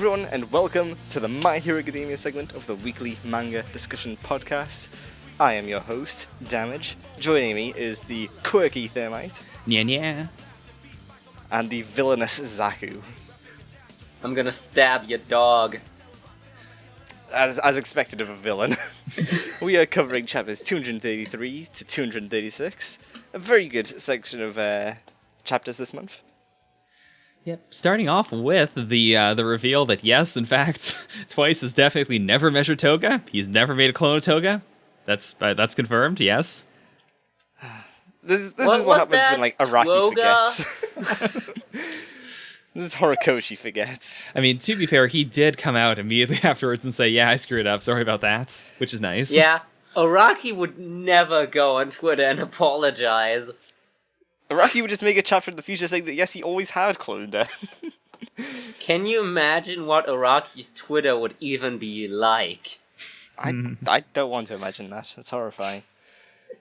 everyone, and welcome to the My Hero Academia segment of the weekly manga discussion podcast. I am your host, Damage. Joining me is the quirky Thermite. Yeah. And the villainous Zaku. I'm gonna stab your dog. As expected of a villain. We are covering chapters 233 to 236. A very good section of chapters this month. Yep. Starting off with the reveal that yes, in fact, Twice has definitely never measured Toga. He's never made a clone of Toga. That's confirmed. Yes. This is what happens when Araki forgets. This is Horikoshi forgets. I mean, to be fair, he did come out immediately afterwards and say, "Yeah, I screwed up. Sorry about that," which is nice. Yeah, Araki would never go on Twitter and apologize. Araki would just make a chapter in the future saying that yes, he always had cloned her. Can you imagine what Araki's Twitter would even be like? I don't want to imagine that. It's horrifying.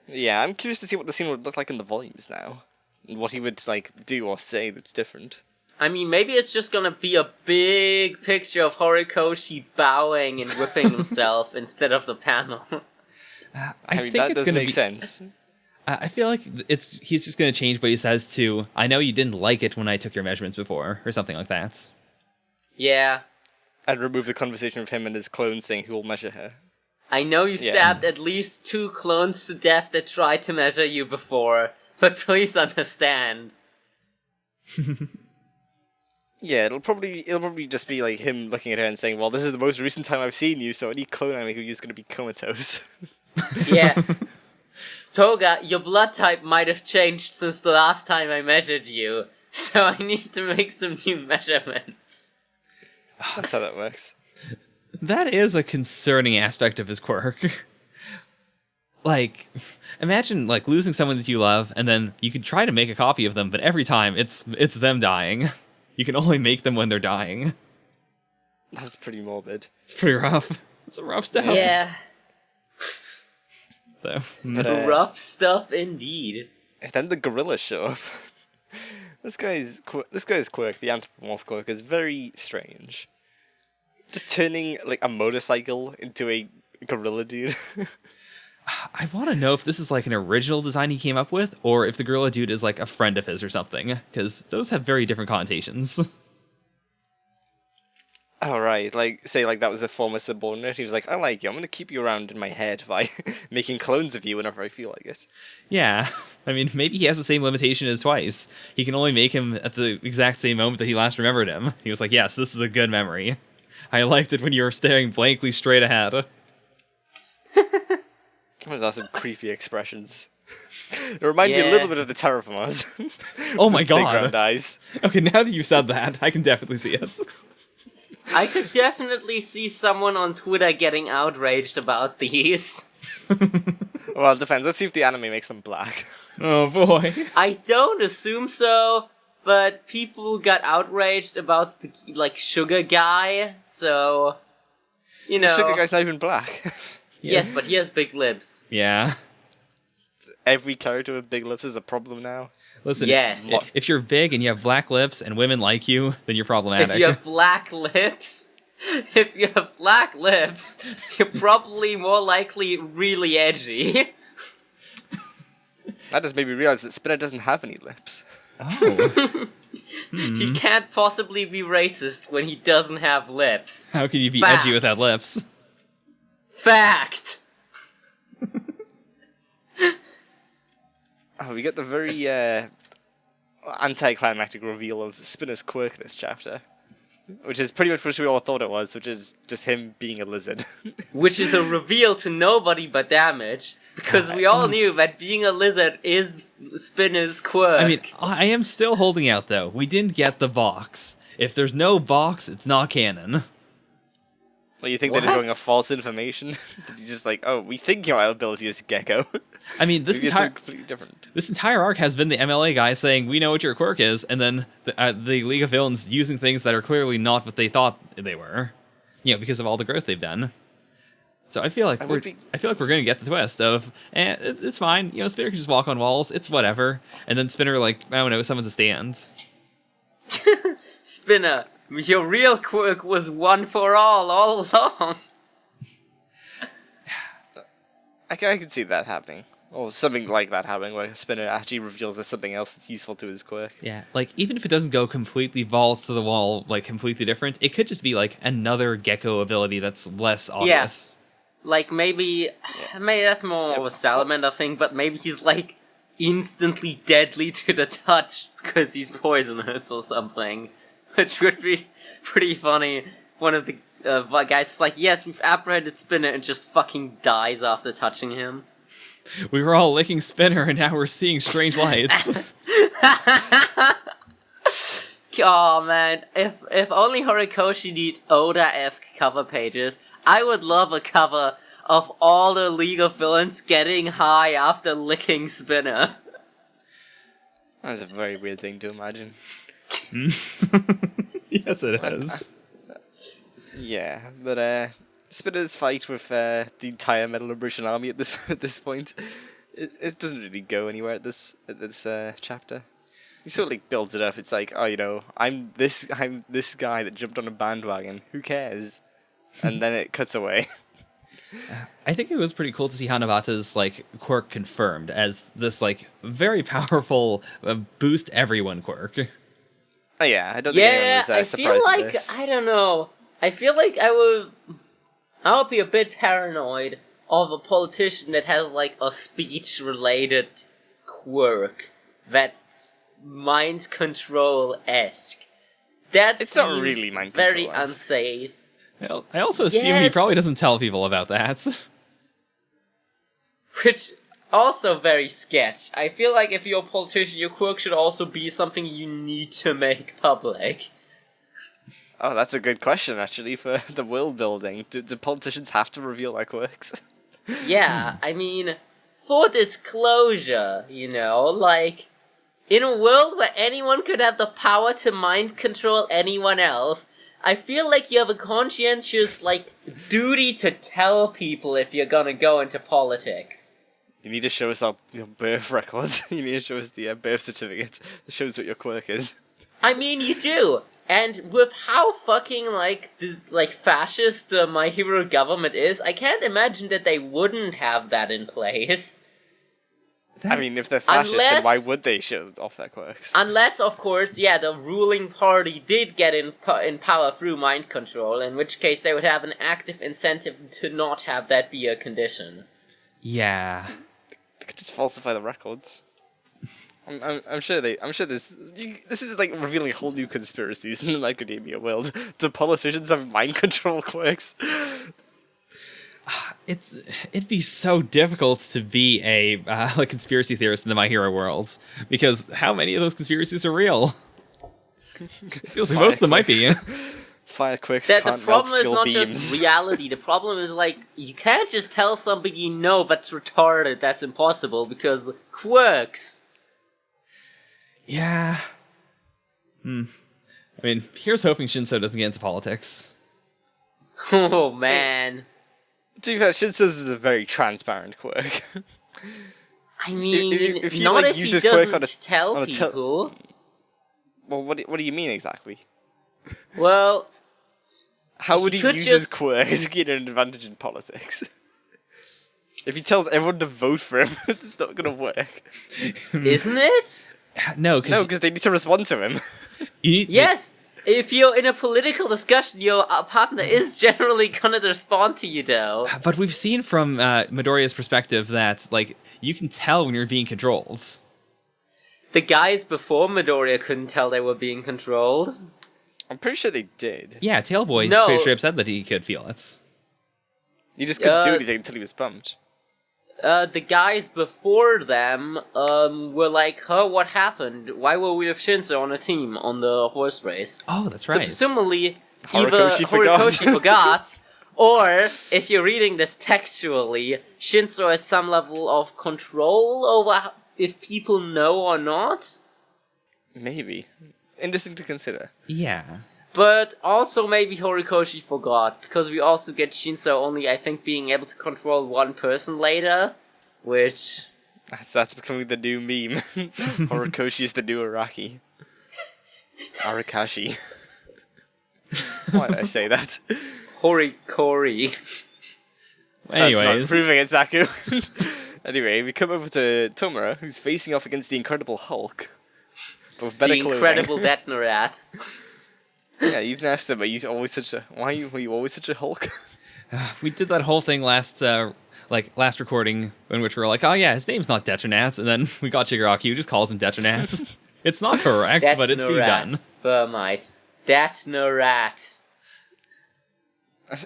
Yeah, I'm curious to see what the scene would look like in the volumes now. And what he would, do or say that's different. I mean, maybe it's just gonna be a big picture of Horikoshi bowing and whipping himself instead of the panel. I think that it's does gonna make sense. I feel like he's just going to change what he says to, "I know you didn't like it when I took your measurements before," or something like that. Yeah. And remove the conversation of him and his clone saying who will measure her. I know you stabbed at least 2 clones to death that tried to measure you before, but please understand. Yeah, it'll probably just be like him looking at her and saying, "Well, this is the most recent time I've seen you, so any clone I make of you is going to be comatose." Yeah. Toga, your blood type might have changed since the last time I measured you, so I need to make some new measurements. That's how that works. That is a concerning aspect of his quirk. Imagine losing someone that you love, and then you can try to make a copy of them, but every time it's them dying. You can only make them when they're dying. That's pretty morbid. It's pretty rough. It's a rough stuff. Yeah. So, rough stuff indeed. And then the gorillas show up. This guy's quirk, the anthropomorph quirk, is very strange. Just turning a motorcycle into a gorilla dude. I want to know if this is an original design he came up with, or if the gorilla dude is a friend of his or something, because those have very different connotations. Oh, right. Say that was a former subordinate. He was like, "I like you. I'm going to keep you around in my head by making clones of you whenever I feel like it." Yeah. I mean, maybe he has the same limitation as Twice. He can only make him at the exact same moment that he last remembered him. He was like, "Yes, this is a good memory. I liked it when you were staring blankly straight ahead." Those are some creepy expressions. It reminded me a little bit of the Terraformers. Oh my god. Big round eyes. Okay, now that you said that, I can definitely see it. I could definitely see someone on Twitter getting outraged about these. Well, it depends. Let's see if the anime makes them black. Oh boy. I don't assume so, but people got outraged about the, sugar guy, so, The sugar guy's not even black. Yes, but he has big lips. Yeah. Every character with big lips is a problem now. Listen, yes. If you're big and you have black lips and women like you, then you're problematic. If you have black lips, you're probably more likely really edgy. That just made me realize that Spinner doesn't have any lips. Oh. He can't possibly be racist when he doesn't have lips. How can you be Fact. edgy without lips? Fact! Oh, we get the very anticlimactic reveal of Spinner's quirk this chapter. Which is pretty much what we all thought it was, which is just him being a lizard. Which is a reveal to nobody but Damage, because we all knew that being a lizard is Spinner's quirk. I mean, I am still holding out, though. We didn't get the box. If there's no box, it's not canon. Well, you think they're just going off false information? He's just we think your ability is Gecko. I mean, this entire arc has been the MLA guy saying, "We know what your quirk is," and then the League of Villains using things that are clearly not what they thought they were, because of all the growth they've done. So I feel like we're going to get the twist of, it's fine, Spinner can just walk on walls, it's whatever, and then Spinner I don't know, summons a stand. Spinner, Your real quirk was one for all along. I can see that happening. Or something like that happening, where Spinner actually reveals there's something else that's useful to his quirk. Yeah, like, even if it doesn't go completely balls to the wall, like, completely different, it could just be, like, another Gecko ability that's less obvious. Yeah. Like, maybe that's more of a salamander thing, but maybe he's, like, instantly deadly to the touch because he's poisonous or something. Which would be pretty funny. One of the guys is like, yes, we've apprehended Spinner, and just fucking dies after touching him. We were all licking Spinner, and now we're seeing strange lights. Oh man, if only Horikoshi did Oda-esque cover pages, I would love a cover of all the League of Villains getting high after licking Spinner. That's a very weird thing to imagine. Yes, it is. Yeah, but Spinner's fight with the entire Metal Liberation Army at this point, it doesn't really go anywhere at this chapter. He sort of like builds it up. It's like, oh, you know, I'm this guy that jumped on a bandwagon. Who cares? And then it cuts away. I think it was pretty cool to see Hanabata's like quirk confirmed as this like very powerful boost everyone quirk. Oh yeah, I don't think anyone was surprised feel like with this. I don't know. I feel like I would be a bit paranoid of a politician that has like a speech-related quirk that's mind control-esque. That It's seems not really mind very control-esque. unsafe. Well, I also assume he probably doesn't tell people about that. Which also very sketch. I feel like if you're a politician, your quirk should also be something you need to make public. Oh, that's a good question, actually, for the world building. Do politicians have to reveal their quirks? Yeah, I mean, for disclosure, you know, like, in a world where anyone could have the power to mind control anyone else, I feel like you have a conscientious, like, duty to tell people if you're gonna go into politics. You need to show us your birth records. You need to show us the birth certificate that shows what your quirk is. I mean, you do. And with how fucking, like, fascist the My Hero government is, I can't imagine that they wouldn't have that in place. I mean, if they're fascist, then why would they show off their quirks? Unless, of course, yeah, the ruling party did get in power through mind control, in which case they would have an active incentive to not have that be a condition. Yeah. They could just falsify the records. I'm sure this is like revealing whole new conspiracies in the macadamia world. Do politicians have mind control quirks? It'd be so difficult to be a like conspiracy theorist in the My Hero world, because how many of those conspiracies are real? Feels like most of them might be. Fire quirks The can't problem melt is steel not beams. just reality. The problem is, like, you can't just tell somebody you know that's retarded that's impossible, because quirks. Yeah. I mean, here's hoping Shinso doesn't get into politics. Oh, man. To be fair, Shinso's is a very transparent quirk. I mean, if he, not like, if he uses quirk doesn't on tell a people. Well, what do you mean exactly? Well, How would He he could use his just- quirk to gain an advantage in politics? If he tells everyone to vote for him, it's not gonna work. isn't it? No, No, because because they need to respond to him. you need, Yes! If you're in a political discussion, your partner is generally gonna respond to you, though. But we've seen from Midoriya's perspective that like you can tell when you're being controlled. The guys before Midoriya couldn't tell they were being controlled. I'm pretty sure they did. Yeah, Tailboy No. straight up said that he could feel it. You just couldn't do anything until he was bumped. The guys before them, were like, huh, what happened? Why were we with Shinso on a team on the horse race? Oh, that's So right. presumably, either Horikoshi forgot. Horikoshi forgot, or, if you're reading this textually, Shinso has some level of control over if people know or not. Maybe. Interesting to consider. Yeah. But also maybe Horikoshi forgot, because we also get Shinso only, I think, being able to control one person later, which... That's becoming the new meme. Horikoshi is the new Araki. Arakashi. Why did I say that? Horikoshi. Anyways, That's not proving it, Zaku. Anyway, we come over to Tomura, who's facing off against the Incredible Hulk. But with better The clothing. Incredible Detnerat. Yeah, you've asked him, were you always such a Hulk? we did that whole thing last recording in which we were like, oh yeah, his name's not Detronats, and then we got Shigaraki who just calls him Detronats. It's not correct, but it's being done. Thermite. Detnerat.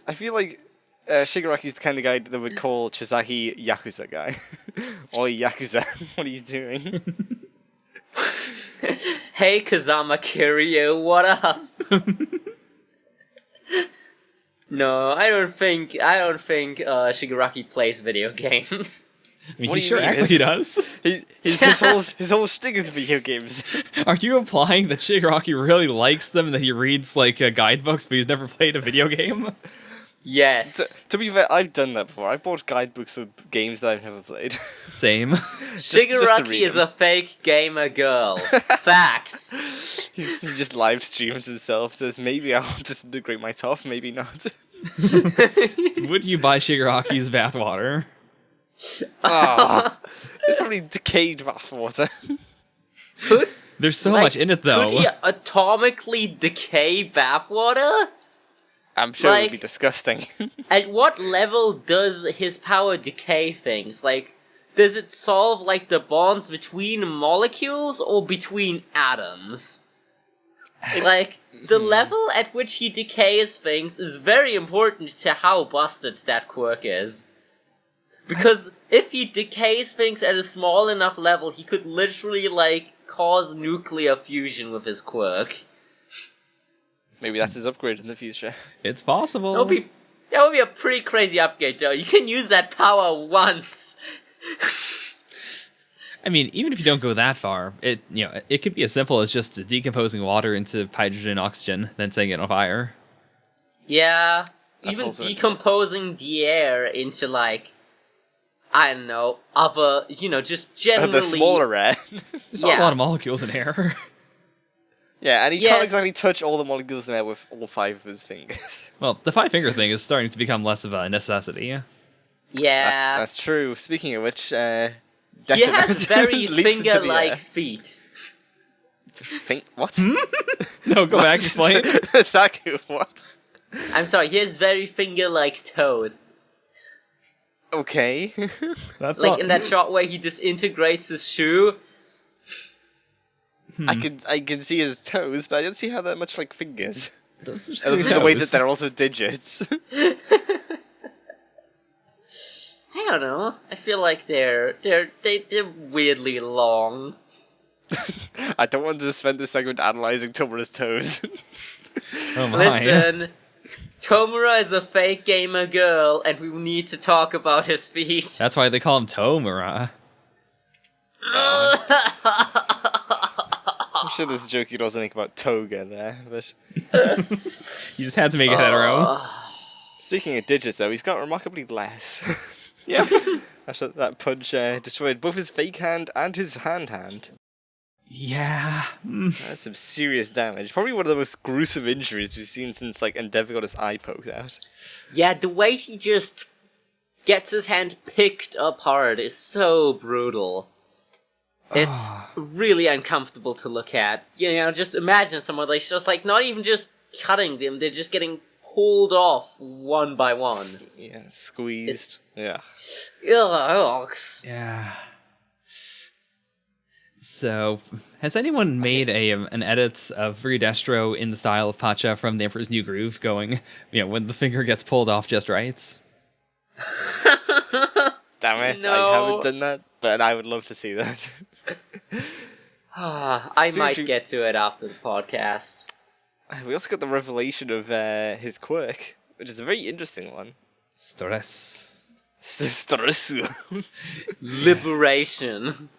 I feel like Shigaraki's the kind of guy that would call Chisaki Yakuza guy. Oi, Yakuza, what are you doing? Hey, Kazama Kiryu, what up? No, I don't think Shigaraki plays video games. I mean, What he do you sure mean? acts like he does. His whole shtick is video games. Are you implying that Shigaraki really likes them and that he reads guidebooks, but he's never played a video game? Yes. To be fair, I've done that before. I bought guidebooks for games that I've never played. Same. Shigaraki is a fake gamer girl. Facts. He just live streams himself, says maybe I'll disintegrate my top, maybe not. Would you buy Shigaraki's bathwater? It's probably decayed bathwater. There's so much in it, though. Could he atomically decay bathwater? I'm sure it would be disgusting. At what level does his power decay things? Like, does it solve, the bonds between molecules or between atoms? The level at which he decays things is very important to how busted that quirk is. Because if he decays things at a small enough level, he could literally, cause nuclear fusion with his quirk. Maybe that's his upgrade in the future. It's possible. That would be a pretty crazy upgrade, though. You can use that power once. I mean, even if you don't go that far, it could be as simple as just decomposing water into hydrogen and oxygen, then setting it on fire. Yeah. That's even also decomposing the air into, I don't know, other, just generally... The smaller air. There's not a lot of molecules in air. Yeah, and he can't exactly touch all the molecules in there with all 5 of his fingers. Well, the 5-finger thing is starting to become less of a necessity. Yeah. That's true. Speaking of which, he has very finger-like feet. What? No, go back, explain. Exactly what? I'm sorry, he has very finger-like toes. Okay. That's in that shot where he disintegrates his shoe. I can see his toes, but I don't see how they're much like fingers. Those are just The way that they're also digits. I don't know. I feel like they're weirdly long. I don't want to spend this segment analyzing Tomura's toes. Oh my. Listen, Tomura is a fake gamer girl, and we need to talk about his feet. That's why they call him Tomura. I'm sure there's a joke you could also make about Toga there, but... You just had to make it hetero. Speaking of digits, though, he's got remarkably less. Yeah. That punch destroyed both his fake hand and his hand. Yeah. That's some serious damage. Probably one of the most gruesome injuries we've seen since, Endeavor got his eye poked out. Yeah, the way he just gets his hand picked apart is so brutal. It's really uncomfortable to look at. Just imagine someone just not even just cutting them, they're just getting pulled off one by one. Yeah, squeezed. Ugh. Yeah. So, has anyone made an edit of Destro in the style of Pacha from The Emperor's New Groove going, when the finger gets pulled off just right? Damn it, No. I haven't done that, but I would love to see that. I might get to it after the podcast. We also got the revelation of his quirk, which is a very interesting one. Stress. Stress. Liberation.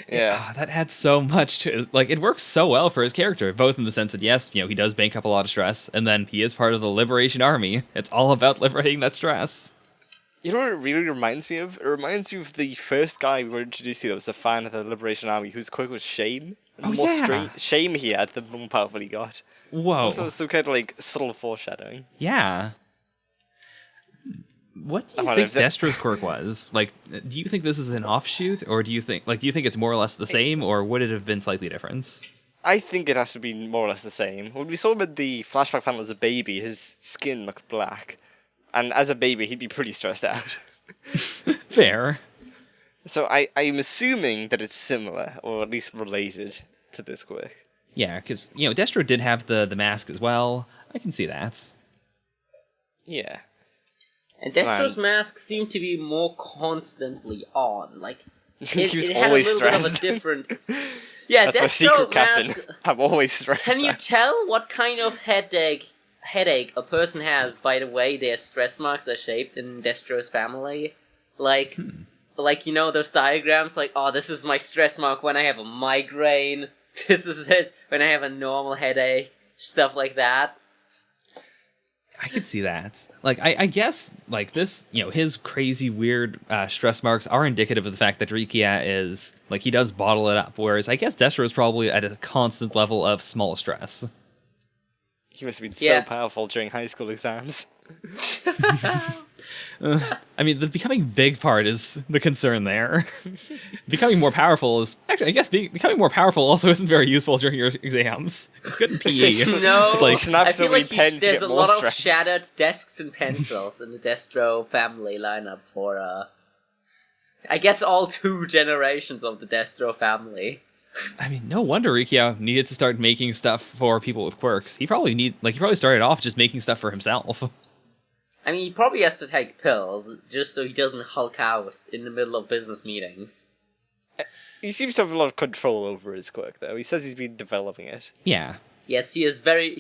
Yeah. That adds so much to it. It works so well for his character, both in the sense that yes, he does bank up a lot of stress, and then he is part of the Liberation Army. It's all about liberating that stress. You know what it really reminds me of? It reminds you of the first guy we were introduced to that was a fan of the Liberation Army whose quirk was shame. And the more shame he had, the more powerful he got. Whoa. I thought it was some kind of like subtle foreshadowing. Yeah. What do you think Destro's quirk was? Like, do you think this is an offshoot, or do you think it's more or less the same, or would it have been slightly different? I think it has to be more or less the same. When we saw him in the flashback panel as a baby, his skin looked black. And as a baby, he'd be pretty stressed out. Fair. So I'm assuming that it's similar, or at least related to this quirk. Yeah, because, Destro did have the mask as well. I can see that. Yeah. And Destro's mask seemed to be more constantly on. Like, it had a always little bit of a stressed. different... Yeah, That's my secret mask... captain. I'm always stressed. Can you tell what kind of headache a person has by the way their stress marks are shaped in Destro's family? Like, those diagrams, like, oh, this is my stress mark when I have a migraine. This is it when I have a normal headache. Stuff like that. I could see that. Like, I guess, like, this, his crazy, weird stress marks are indicative of the fact that Rikia is, like, he does bottle it up, whereas I guess Destro is probably at a constant level of small stress. He must have been so powerful during high school exams. I mean, the becoming big part is the concern there. Becoming more powerful is... Actually, I guess becoming more powerful also isn't very useful during your exams. It's good in PE. No, like, I feel like there's a lot of shattered desks and pencils in the Destro family lineup for, I guess all 2 generations of the Destro family. I mean, no wonder Rikio needed to start making stuff for people with quirks. He probably started off just making stuff for himself. I mean, he probably has to take pills, just so he doesn't hulk out in the middle of business meetings. He seems to have a lot of control over his quirk, though. He says he's been developing it. Yeah. Yes, he has a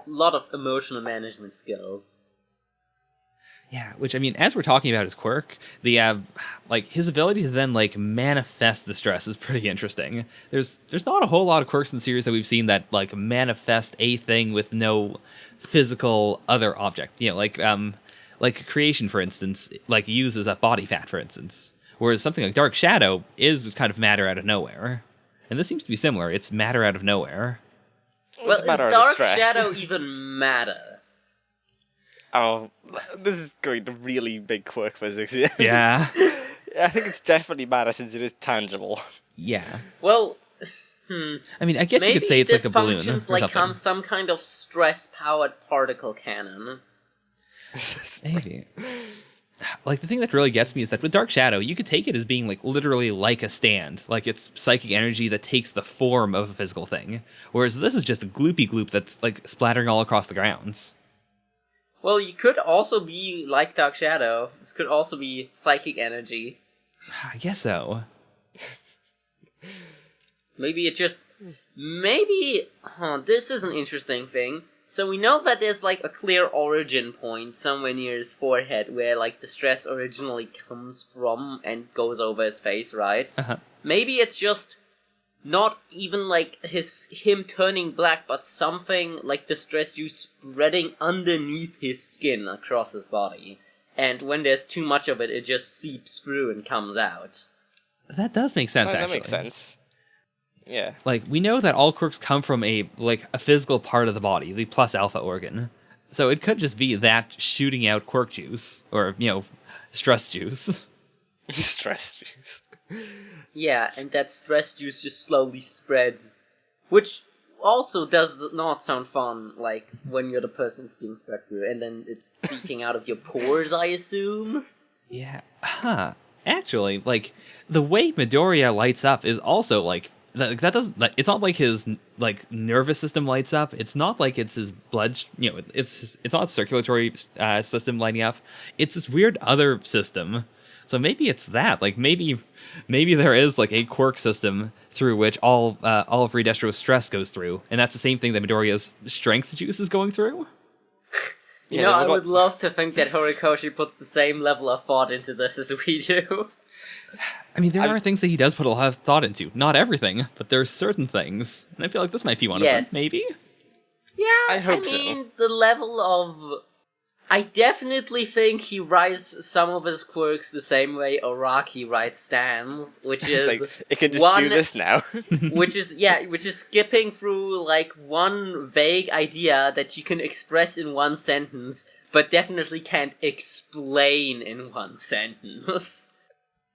lot of emotional management skills. Yeah, which, I mean, as we're talking about his quirk, his ability to then, manifest the stress is pretty interesting. There's not a whole lot of quirks in the series that we've seen that, manifest a thing with no physical other object. Like creation, for instance, uses up body fat, for instance. Whereas something like Dark Shadow is kind of matter out of nowhere. And this seems to be similar. It's matter out of nowhere. Well, is Dark Shadow even matter? Oh, this is going to really big quirk physics. Yeah. I think it's definitely matter since it is tangible. Yeah. Well, I mean, I guess you could say it's like a balloon or something. Some kind of stress-powered particle cannon. Maybe. Like, the thing that really gets me is that with Dark Shadow, you could take it as being, literally like a stand. Like, it's psychic energy that takes the form of a physical thing. Whereas this is just a gloopy gloop that's, splattering all across the grounds. Well, you could also be like Dark Shadow. This could also be psychic energy. I guess so. This is an interesting thing. So we know that there's, a clear origin point somewhere near his forehead where, the stress originally comes from and goes over his face, right? Uh-huh. Maybe it's just not even, him turning black, but something like the stress juice spreading underneath his skin across his body. And when there's too much of it, it just seeps through and comes out. That does make sense, actually. That makes sense. Yeah. We know that all quirks come from a physical part of the body, the plus alpha organ. So it could just be that shooting out quirk juice, or, stress juice. Stress juice. Yeah, and that stress juice just slowly spreads, which also does not sound fun, when you're the person it's being spread through, and then it's seeping out of your pores, I assume? Yeah. Huh. Actually, the way Midoriya lights up is also, that doesn't, it's not like his, nervous system lights up. It's not like it's his blood, it's not circulatory system lighting up. It's this weird other system. So maybe it's that. Maybe there is a quirk system through which all of Redestro's stress goes through, and that's the same thing that Midoriya's strength juice is going through. I would love to think that Horikoshi puts the same level of thought into this as we do. I mean, there are things that he does put a lot of thought into. Not everything, but there's certain things, and I feel like this might be one of them. Maybe. Yeah, I mean, the level of I definitely think he writes some of his quirks the same way Araki writes stands, which is like, it can just do this now. which is skipping through like one vague idea that you can express in one sentence, but definitely can't explain in one sentence.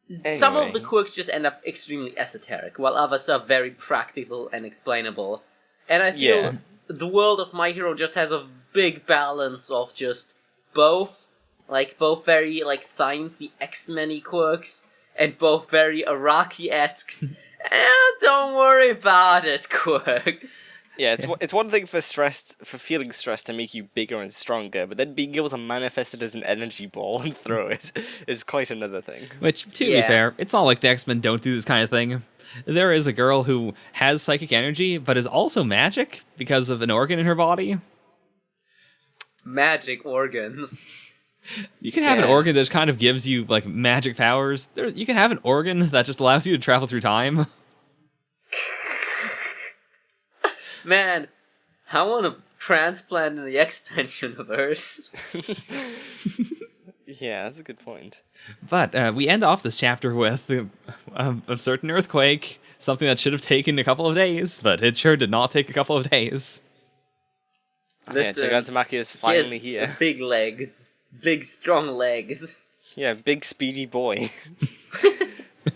Anyway. Some of the quirks just end up extremely esoteric, while others are very practical and explainable. And I feel the world of My Hero just has a big balance of just both very like sciencey X-Men-y quirks, and both very Araki-esque. Don't worry about it, quirks. Yeah, it's one thing for feeling stressed to make you bigger and stronger, but then being able to manifest it as an energy ball and throw it is quite another thing. Which, to be fair, it's not like the X-Men don't do this kind of thing. There is a girl who has psychic energy, but is also magic because of an organ in her body. Magic organs. You can have an organ that just kind of gives you like magic powers. You can have an organ that just allows you to travel through time. Man, I want to transplant in the X-Men universe. Yeah, that's a good point. But we end off this chapter with a certain earthquake, something that should have taken a couple of days, but it sure did not take a couple of days. Listen, Gigantomachia is finally here. Big legs. Big, strong legs. Yeah, big, speedy boy.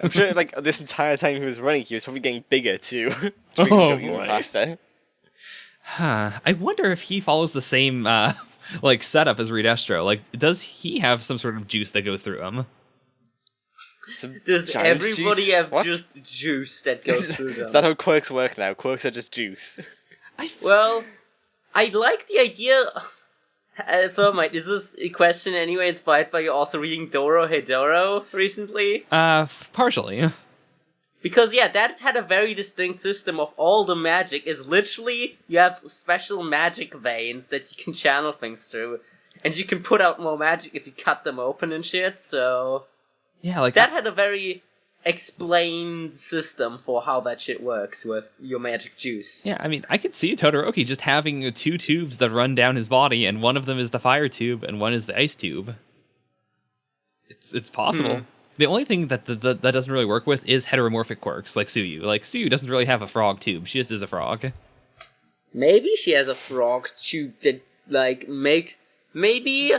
I'm sure, like, this entire time he was running, he was probably getting bigger, too. Even faster. I wonder if he follows the same, like, setup as Redestro. Like, does he have some sort of juice that goes through him? Does everybody juice? have just juice that goes through them? Is that how quirks work now? Quirks are just juice. Well, I like the idea... Thermite, is this a question anyway inspired by you also reading Doro Hedoro recently? Partially. Because, that had a very distinct system of all the magic is literally, you have special magic veins that you can channel things through, and you can put out more magic if you cut them open and shit, so... Yeah, like... That had a very explained system for how that shit works with your magic juice. Yeah, I mean, I could see Todoroki just having two tubes that run down his body, and one of them is the fire tube, and one is the ice tube. It's possible. The only thing that doesn't really work with is heteromorphic quirks, like Suyu. Like, Suyu doesn't really have a frog tube, she just is a frog. Maybe she has a frog tube that, like, maybe...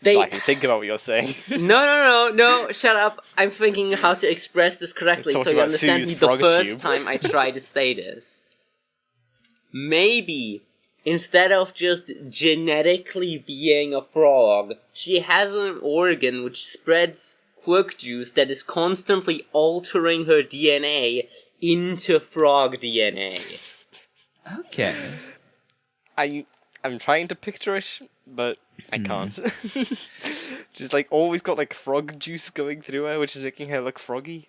So I can think about what you're saying. No, shut up. I'm thinking how to express this correctly so you understand me the first time I try to say this. Maybe, instead of just genetically being a frog, she has an organ which spreads quirk juice that is constantly altering her DNA into frog DNA. Okay. I'm trying to picture it, but I can't. Just like always got like frog juice going through her, which is making her look froggy.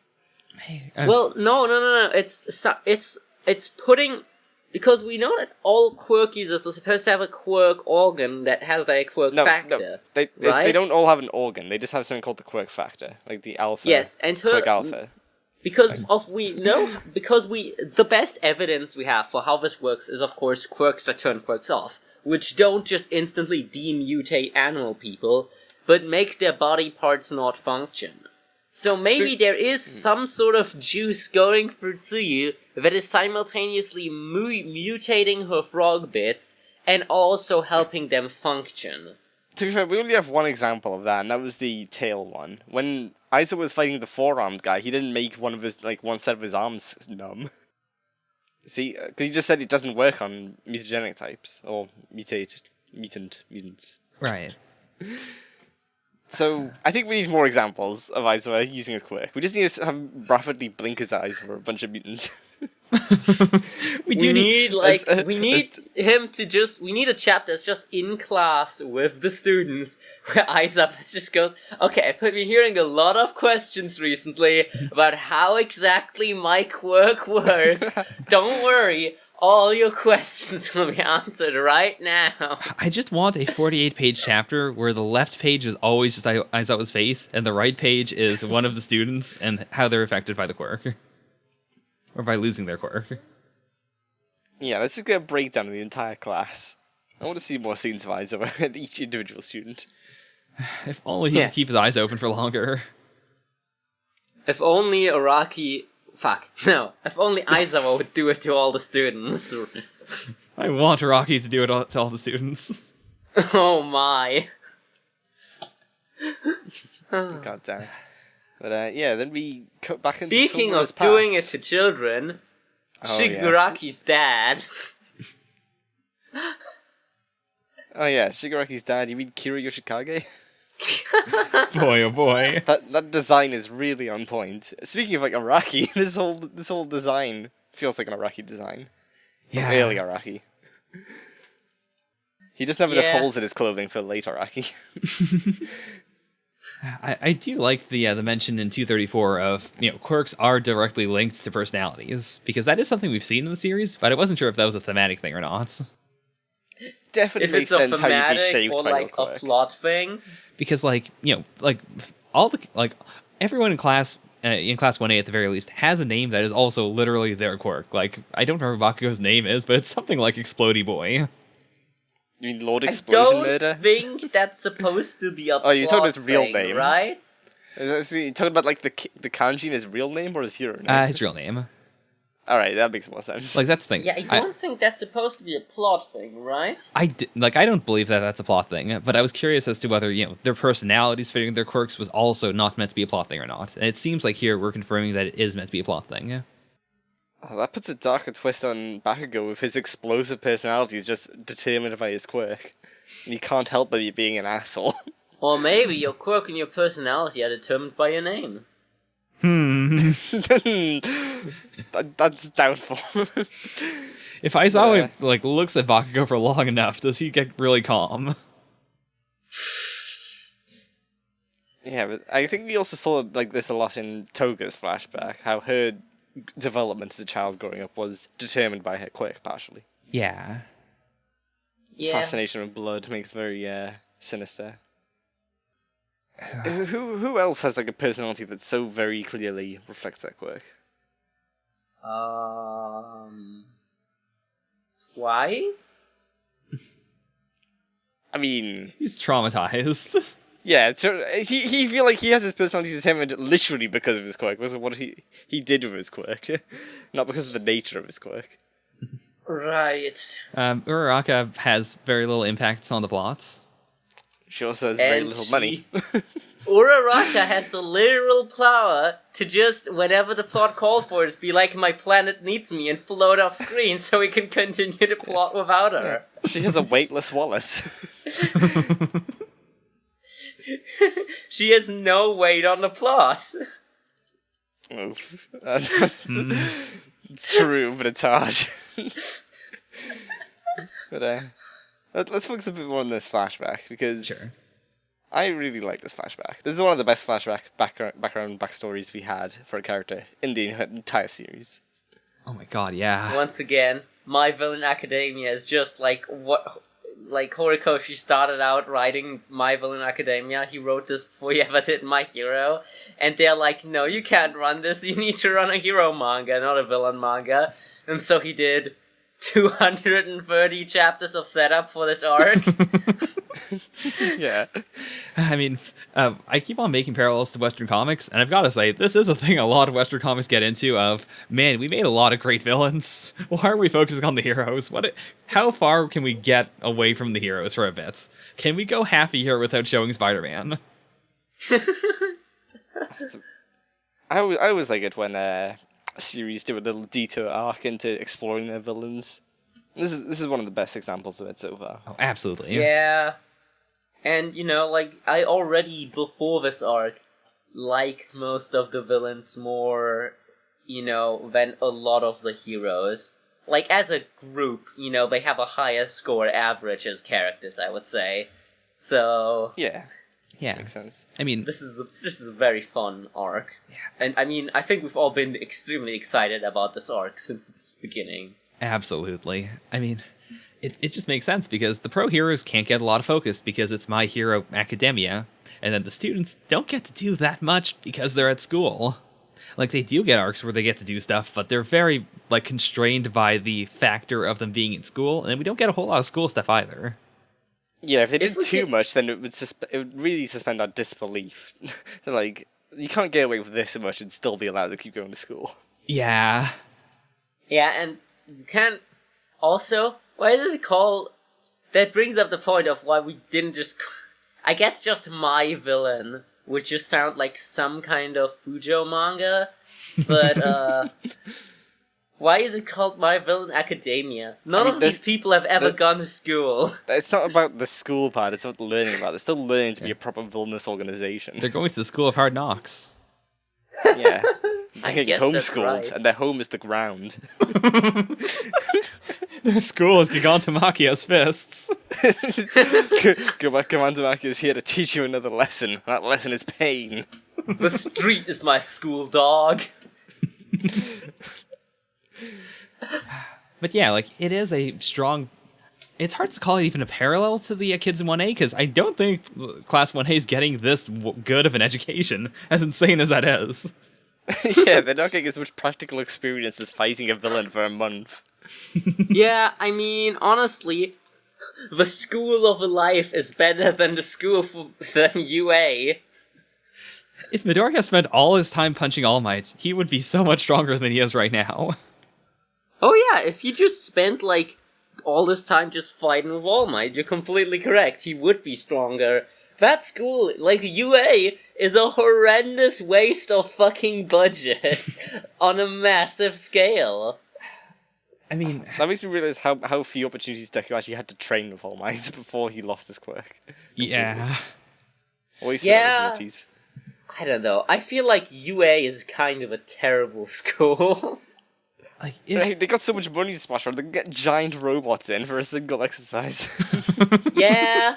Well, no. It's putting, because we know that all quirk users are supposed to have a quirk organ that has a quirk factor. No, they don't all have an organ. They just have something called the quirk factor, like the alpha. Yes, and her quirk alpha. The best evidence we have for how this works is of course quirks that turn quirks off, which don't just instantly demutate animal people, but make their body parts not function. So maybe there is some sort of juice going through Tsuyu that is simultaneously mutating her frog bits and also helping them function. To be fair, we only have one example of that, and that was the tail one. When Aizo was fighting the four-armed guy, he didn't make one set of his arms numb. See, because he just said it doesn't work on mutagenic types, or mutants. Right. So, I think we need more examples of Aizawa using his quirk. We just need to have rapidly blink his eyes for a bunch of mutants. we need a chapter that's just in class with the students where Aizawa just goes, okay, I've been hearing a lot of questions recently about how exactly my quirk works. Don't worry, all your questions will be answered right now. I just want a 48-page chapter where the left page is always just Aizawa's face, and the right page is one of the students and how they're affected by the quirk. Or by losing their quirk. Yeah, let's just get a breakdown of the entire class. I want to see more scenes of Aizawa at each individual student. If only he could keep his eyes open for longer. If only Araki... Fuck, no. If only Aizawa would do it to all the students. I want Rocky to do it to all the students. Oh my. God damn it. But yeah, then we cut back into Speaking Tomura's of doing it past. to children, Oh, Shigaraki's dad. Oh yeah, Shigaraki's dad. You mean Kira Yoshikage? Boy, oh boy. That design is really on point. Speaking of like Araki, this whole design feels like an Araki design. Yeah. Really Araki. He doesn't have enough holes in his clothing for late Araki. I do like the mention in 234 of, quirks are directly linked to personalities, because that is something we've seen in the series, but I wasn't sure if that was a thematic thing or not. Definitely If makes it's a sense how you'd be thematic shaped or by like your a quirk. plot thing. Because everyone in class 1A at the very least has a name that is also literally their quirk. Like, I don't remember what Bakugo's name is, but it's something like Explodey Boy. You mean Lord I Explosion don't Murder? think that's supposed to be a Oh, you're talking plot about his real thing, name. right? You talking about like the kanji in his real name or his hero name? His real name. Alright, that makes more sense. Like, that's the thing. Yeah, I don't think that's supposed to be a plot thing, right? I don't believe that that's a plot thing, but I was curious as to whether, their personalities fitting their quirks was also not meant to be a plot thing or not. And it seems like here we're confirming that it is meant to be a plot thing. Oh, that puts a darker twist on Bakugo if his explosive personality is just determined by his quirk. And you can't help but being an asshole. Or maybe your quirk and your personality are determined by your name. That's doubtful. If Aizawa looks at Bakugo for long enough, does he get really calm? Yeah, but I think we also saw this a lot in Toga's flashback, how her development as a child growing up was determined by her quirk, partially. Yeah. Yeah. Fascination with blood makes very sinister. Who else has a personality that so very clearly reflects that quirk? Twice? I mean, He's traumatized. yeah, he feel like he has his personality determined literally because of his quirk. Because of what he did with his quirk, not because of the nature of his quirk. Right. Uraraka has very little impacts on the plots. She also has very little money. Uraraka has the literal power to just, whenever the plot called for it, just be like, my planet needs me, and float off screen so we can continue the plot without her. She has a weightless wallet. She has no weight on the plot. Oh, that's true, but it's hard. But let's focus a bit more on this flashback, because Sure. I really like this flashback. This is one of the best flashback background backstories we had for a character in the entire series. Oh my god, yeah. Once again, My Villain Academia is just like what... Like, Horikoshi started out writing My Villain Academia. He wrote this before he ever did My Hero. And they're like, no, you can't run this. You need to run a hero manga, not a villain manga. And so he did 230 chapters of setup for this arc. Yeah. I mean, I keep on making parallels to Western comics, and I've got to say, this is a thing a lot of Western comics get into of, man, we made a lot of great villains. Why are we focusing on the heroes? How far can we get away from the heroes for a bit? Can we go half a year without showing Spider-Man? I always like it when a series do a little detour arc into exploring their villains. This is one of the best examples of it so far. Oh, absolutely. Yeah. And, I already, before this arc, liked most of the villains more, than a lot of the heroes. Like, as a group, they have a higher score average as characters, I would say. So... Yeah. Yeah. Makes sense. I mean... This is a very fun arc. Yeah. And, I think we've all been extremely excited about this arc since its beginning. Absolutely. I mean, it just makes sense because the pro heroes can't get a lot of focus because it's My Hero Academia, and then the students don't get to do that much because they're at school. Like, they do get arcs where they get to do stuff, but they're very, like, constrained by the factor of them being in school, and we don't get a whole lot of school stuff either. Yeah, if they did too much, then it would really suspend our disbelief. Like, you can't get away with this much and still be allowed to keep going to school. Yeah. Yeah, and you can't... Also, why is it called... That brings up the point of why we didn't just... I guess just My Villain would just sound like some kind of Fujo manga, but, why is it called My Villain Academia? None of these people have ever gone to school. It's not about the school part, it's about learning about it. They're still learning to be a proper villainous organization. They're going to the School of Hard Knocks. Yeah. I They're guess homeschooled, that's right. and their home is the ground. Their school is Gigantomachia's fists. Gigantomachia is here to teach you another lesson. That lesson is pain. The street is my school dog. But yeah, like, it is a strong... It's hard to call it even a parallel to the kids in 1A, because I don't think Class 1A is getting this good of an education, as insane as that is. Yeah, they're not getting as much practical experience as fighting a villain for a month. Yeah, I mean, honestly, the school of life is better than the school than UA. If Midoriya spent all his time punching All Might, he would be so much stronger than he is right now. Oh yeah, if he just spent, like, all this time just fighting with All Might, you're completely correct, he would be stronger. That school, like, UA, is a horrendous waste of fucking budget on a massive scale. I mean... That makes me realize how few opportunities Deku actually had to train with All Might before he lost his quirk. Yeah. Yeah. I don't know. I feel like UA is kind of a terrible school. Like, they got so much money to splash around, they can get giant robots in for a single exercise. Yeah.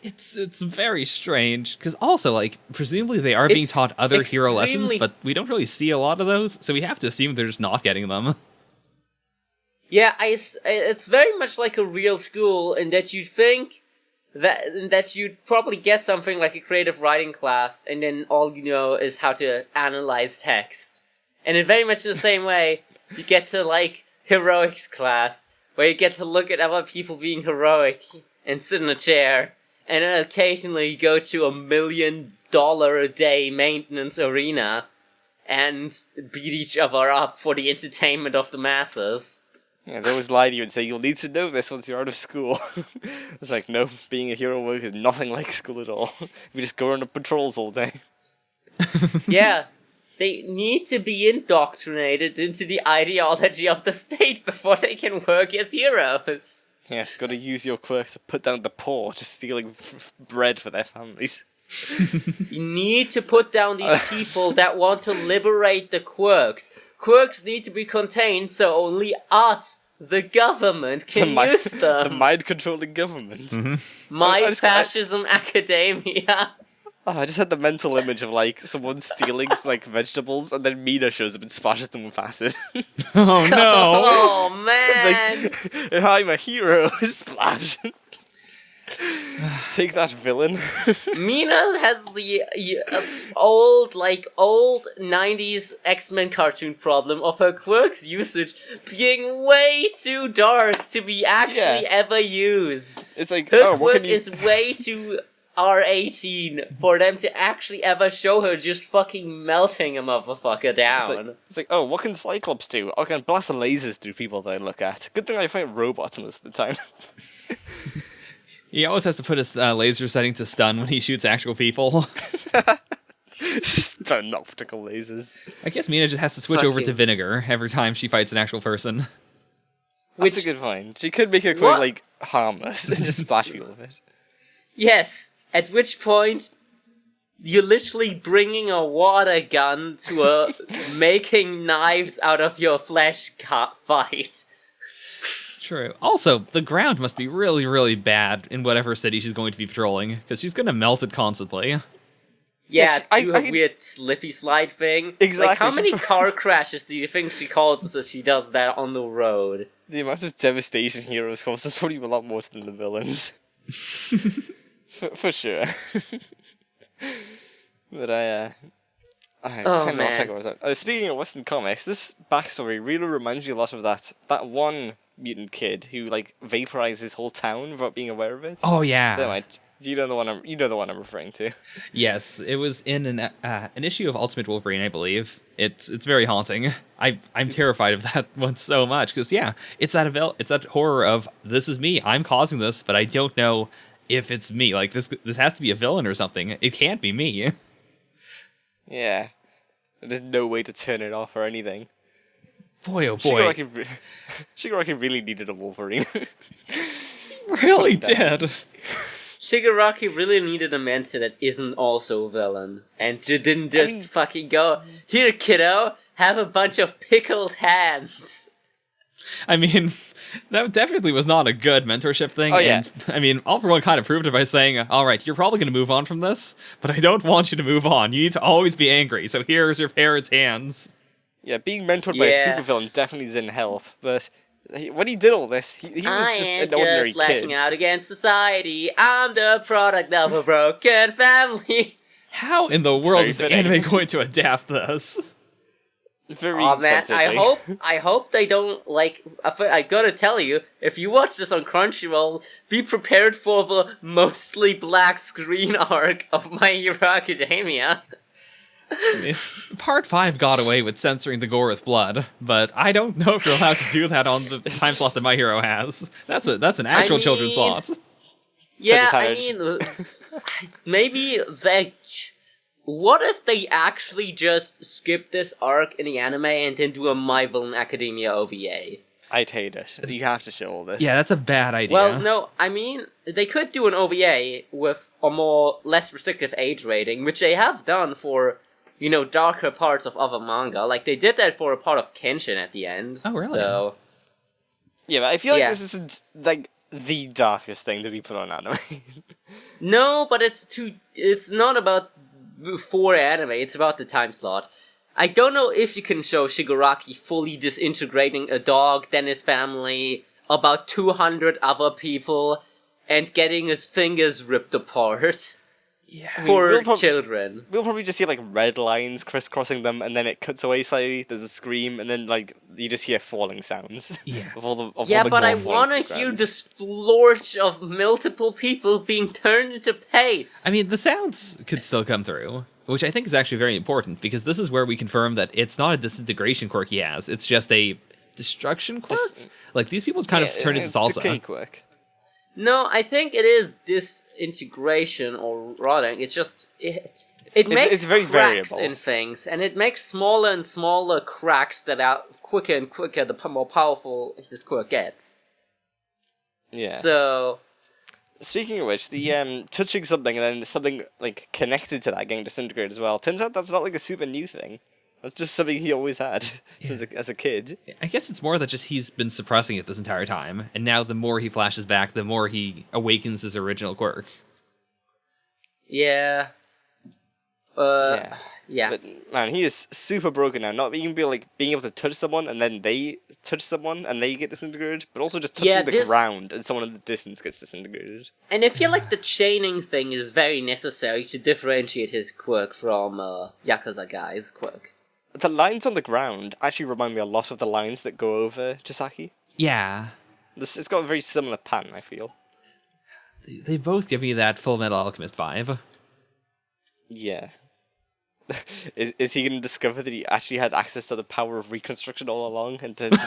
It's very strange, because also, like, presumably they are being taught other hero lessons, but we don't really see a lot of those, so we have to assume they're just not getting them. Yeah, it's very much like a real school in that you think that you'd probably get something like a creative writing class, and then all you know is how to analyze text. And in very much the same way, you get to, like, heroics class, where you get to look at other people being heroic and sit in a chair, and then occasionally you go to $1 million a day maintenance arena and beat each other up for the entertainment of the masses. Yeah, they always lie to you and say, you'll need to know this once you're out of school. It's like, no, being a hero work is nothing like school at all. We just go on patrols all day. Yeah, they need to be indoctrinated into the ideology of the state before they can work as heroes. Yes, gotta use your quirk to put down the poor, just stealing bread for their families. You need to put down these people that want to liberate the quirks. Quirks need to be contained so only us, the government, can use them. The mind-controlling government. Mm-hmm. My fascism academia. I just had the mental image of, like, someone stealing, like, vegetables, and then Mina shows up and splashes them with acid. Oh no! Oh man! It's like, I'm a hero, splash. Take that, villain. Mina has the old 90s X-Men cartoon problem of her quirks usage being way too dark to be actually ever used. It's like, her quirk is way too R18 for them to actually ever show her just fucking melting a motherfucker down. It's like, oh, what can Cyclops do? I can blast lasers through people that I look at. Good thing I fight robots most of the time. He always has to put his laser setting to stun when he shoots actual people. Stun optical lasers. I guess Mina just has to switch over to vinegar every time she fights an actual person. That's a good find. She could make her quite, like, harmless and just splash people with it. Yes, at which point, you're literally bringing a water gun to a making knives out of your flesh fight. True. Also, the ground must be really, really bad in whatever city she's going to be patrolling, because she's going to melt it constantly. Yeah, it's a weird slippy slide thing. Exactly. Like, how many car crashes do you think she causes if she does that on the road? The amount of devastation heroes cause is probably a lot more than the villains. for sure. But Oh, 10 more man. seconds. Speaking of Western comics, this backstory really reminds me a lot of that one mutant kid who like vaporized his whole town without being aware of it. Oh yeah. Never mind. You know the one I'm referring to. Yes, it was in an issue of Ultimate Wolverine, I believe. It's very haunting. I'm terrified of that one so much because it's that horror of this is me. I'm causing this, but I don't know if it's me. Like this has to be a villain or something. It can't be me. Yeah. There's no way to turn it off or anything. Boy, oh boy. Shigaraki really needed a Wolverine. Really did. Shigaraki really needed a mentor that isn't also a villain. And didn't just fucking go, here kiddo, have a bunch of pickled hands. I mean, that definitely was not a good mentorship thing. Oh, yeah. And, I mean, All For One kind of proved it by saying, all right, you're probably going to move on from this, but I don't want you to move on. You need to always be angry, so here's your parents' hands. Yeah, being mentored by a supervillain definitely didn't help, but when he did all this, he was just an ordinary kid. Lashing out against society. I'm the product of a broken family. How in the world is the anime going to adapt this? Very man, I hope they don't, like, I gotta tell you, if you watch this on Crunchyroll, be prepared for the mostly black screen arc of My Hero Academia. I mean, Part 5 got away with censoring the gore with blood, but I don't know if you're allowed to do that on the time slot that My Hero has. That's an actual children's slot. Yeah, I mean, maybe they... What if they actually just skip this arc in the anime and then do a My Villain Academia OVA? I'd hate it. You have to show all this. Yeah, that's a bad idea. Well, no, I mean, they could do an OVA with a less restrictive age rating, which they have done for, darker parts of other manga. Like, they did that for a part of Kenshin at the end. Oh, really? So... Yeah, but I feel like this isn't, like, the darkest thing to be put on anime. No, but it's not about... for anime, it's about the time slot. I don't know if you can show Shigaraki fully disintegrating a dog, then his family, about 200 other people, and getting his fingers ripped apart. Yeah. For children. We'll probably just see, like, red lines crisscrossing them, and then it cuts away slightly, there's a scream, and then, like, you just hear falling sounds. Yeah. But I want to hear the splorch of multiple people being turned into paste. I mean, the sounds could still come through, which I think is actually very important, because this is where we confirm that it's not a disintegration quirk he has, it's just a destruction quirk? Like, these people kind of turn into salsa. Decay quirk. No, I think it is disintegration or rotting. It's just it makes very cracks variable in things, and it makes smaller and smaller cracks that are quicker and quicker the more powerful this quirk gets. Yeah. So, speaking of which, the touching something and then something like connected to that getting disintegrated as well. Turns out that's not like a super new thing. That's just something he always had as a kid. I guess it's more that just he's been suppressing it this entire time, and now the more he flashes back, the more he awakens his original quirk. Yeah. Yeah. But man, he is super broken now. Not even being able to touch someone and then they touch someone and they get disintegrated, but also just touching the ground and someone in the distance gets disintegrated. And I feel like the chaining thing is very necessary to differentiate his quirk from Yakuza guy's quirk. The lines on the ground actually remind me a lot of the lines that go over Chisaki. Yeah. It's got a very similar pattern, I feel. They both give me that Full Metal Alchemist vibe. Yeah. Is he going to discover that he actually had access to the power of reconstruction all along? And that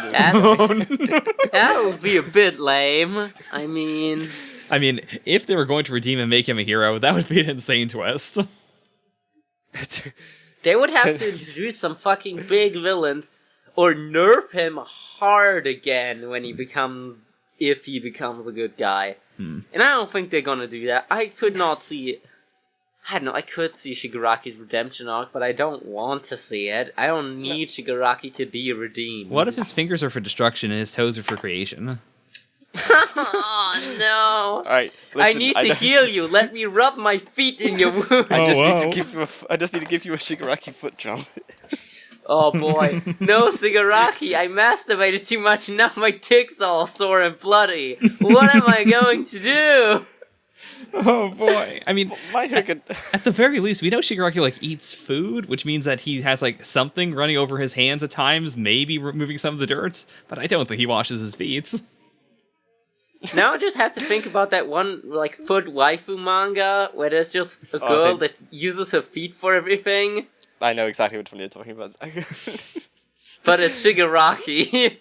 would be a bit lame. I mean, if they were going to redeem and make him a hero, that would be an insane twist. They would have to introduce some fucking big villains, or nerf him hard again when if he becomes a good guy. And I don't think they're gonna do that. I could see Shigaraki's redemption arc, but I don't want to see it. I don't need Shigaraki to be redeemed. What if his fingers are for destruction and his toes are for creation? Oh no! Alright, I need to heal you. Let me rub my feet in your wound. I just need to give you a Shigaraki foot drum. Oh boy. No, Shigaraki, I masturbated too much and now my tick's all sore and bloody. What am I going to do? Oh boy. I mean, My Hurricane. at the very least, we know Shigaraki like eats food, which means that he has like something running over his hands at times, maybe removing some of the dirt. But I don't think he washes his feet. Now I just have to think about that one like Foot-Waifu manga where there's just a girl that uses her feet for everything. I know exactly which one you're talking about. But it's Shigaraki.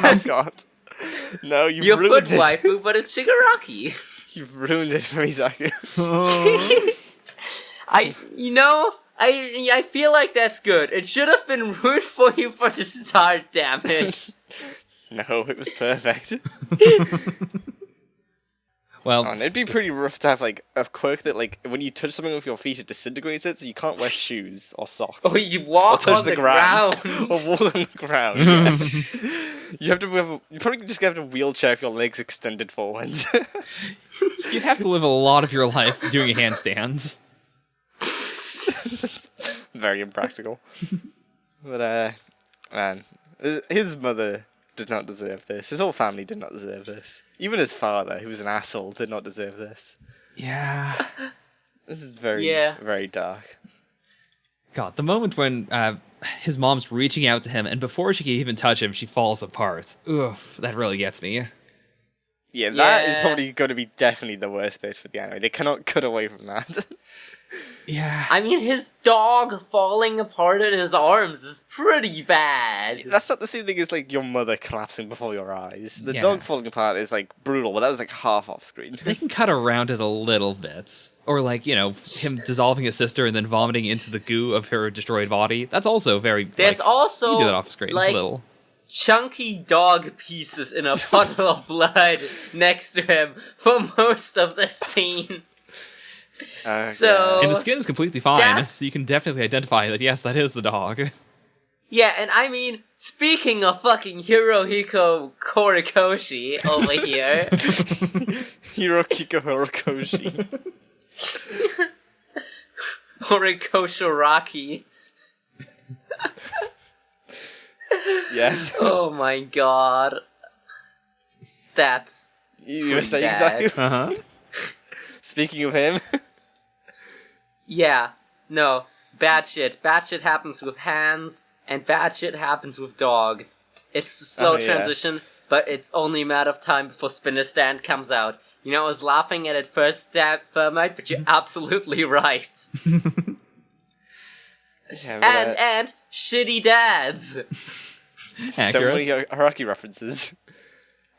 Oh god. No, You're ruined it. Foot-Waifu, but it's Shigaraki. You've ruined it for me, Zach. I feel like that's good. It should have been ruined for you for the start, damn it. No, it was perfect. Well, it'd be pretty rough to have like a quirk that like when you touch something with your feet it disintegrates it, so you can't wear shoes or socks. Or you walk or touch on the ground. Or walk on the ground. Yeah. You probably just have a wheelchair if your legs extended forwards. you'd have to live a lot of your life doing handstands. Very impractical. But man, his mother did not deserve this. His whole family did not deserve this. Even his father, who was an asshole, did not deserve this. Yeah. This is very, very dark. God, the moment when his mom's reaching out to him, and before she can even touch him, she falls apart. Oof, that really gets me. Yeah, that is probably going to be definitely the worst bit for the anime. They cannot cut away from that. Yeah. I mean, his dog falling apart in his arms is pretty bad. That's not the same thing as like your mother collapsing before your eyes. The dog falling apart is like brutal, but that was like half off screen. They can cut around it a little bit. Or like, him dissolving his sister and then vomiting into the goo of her destroyed body. That's also very There's also you do that off screen like, a little. Chunky dog pieces in a puddle of blood next to him for most of the scene. So and the skin is completely fine, so you can definitely identify that, yes, that is the dog. Yeah, and I mean, speaking of fucking Hirohiko Horikoshi over here. Hirohiko Horikoshi. Horikoshiraki. Yes. Oh my god. That's You were saying bad. exactly. Uh-huh. Speaking of him. Yeah, no. Bad shit. Bad shit happens with hands, and bad shit happens with dogs. It's a slow transition, but it's only a matter of time before Spinner Stand comes out. I was laughing at it first, Thermite, but you're absolutely right. And shitty dads. So many Hiraki references.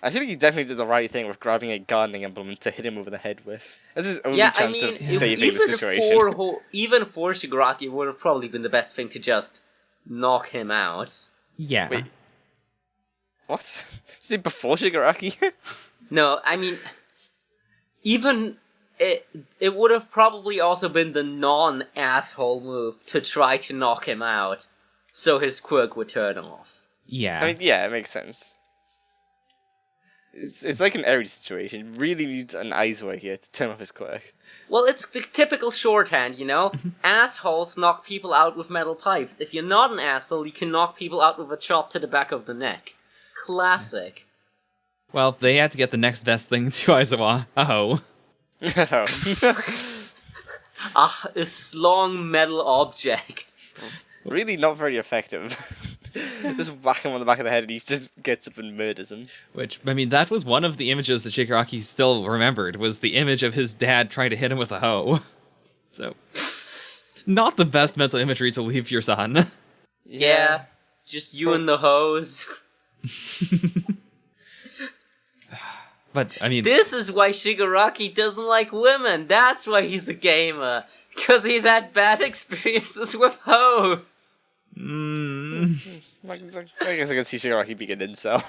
I feel like he definitely did the right thing with grabbing a gardening implement to hit him over the head with. That's his only chance of saving the situation. Even for Shigaraki, it would have probably been the best thing to just knock him out. Yeah. Wait. What? Is it before Shigaraki? No, I mean, even it would have probably also been the non-asshole move to try to knock him out, so his quirk would turn off. Yeah. I mean, yeah, it makes sense. It's like an Eri situation. Really needs an Aizawa here to turn off his quirk. Well, it's the typical shorthand, Assholes knock people out with metal pipes. If you're not an asshole, you can knock people out with a chop to the back of the neck. Classic. Well, they had to get the next best thing to Aizawa. Oh. A slung metal object. Really not very effective. Just whack him on the back of the head and he just gets up and murders him. Which, I mean, that was one of the images that Shigaraki still remembered, was the image of his dad trying to hit him with a hoe. So, not the best mental imagery to leave your son. Yeah, just you and the hose. But, I mean... This is why Shigaraki doesn't like women. That's why he's a gamer. Because he's had bad experiences with hoes. I guess I can see Shigaraki being an incel.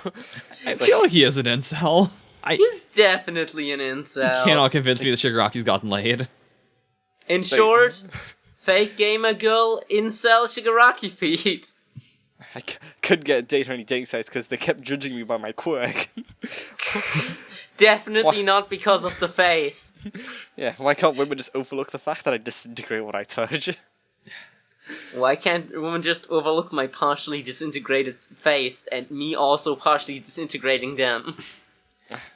I feel like he is an incel. He's definitely an incel. You cannot convince me that Shigaraki's gotten laid. In short, fake gamer girl, incel Shigaraki feet. I couldn't get a date on any dating sites because they kept judging me by my quirk. Definitely not because of the face. Yeah, why can't women just overlook the fact that I disintegrate what I touch? Why can't women just overlook my partially disintegrated face and me also partially disintegrating them?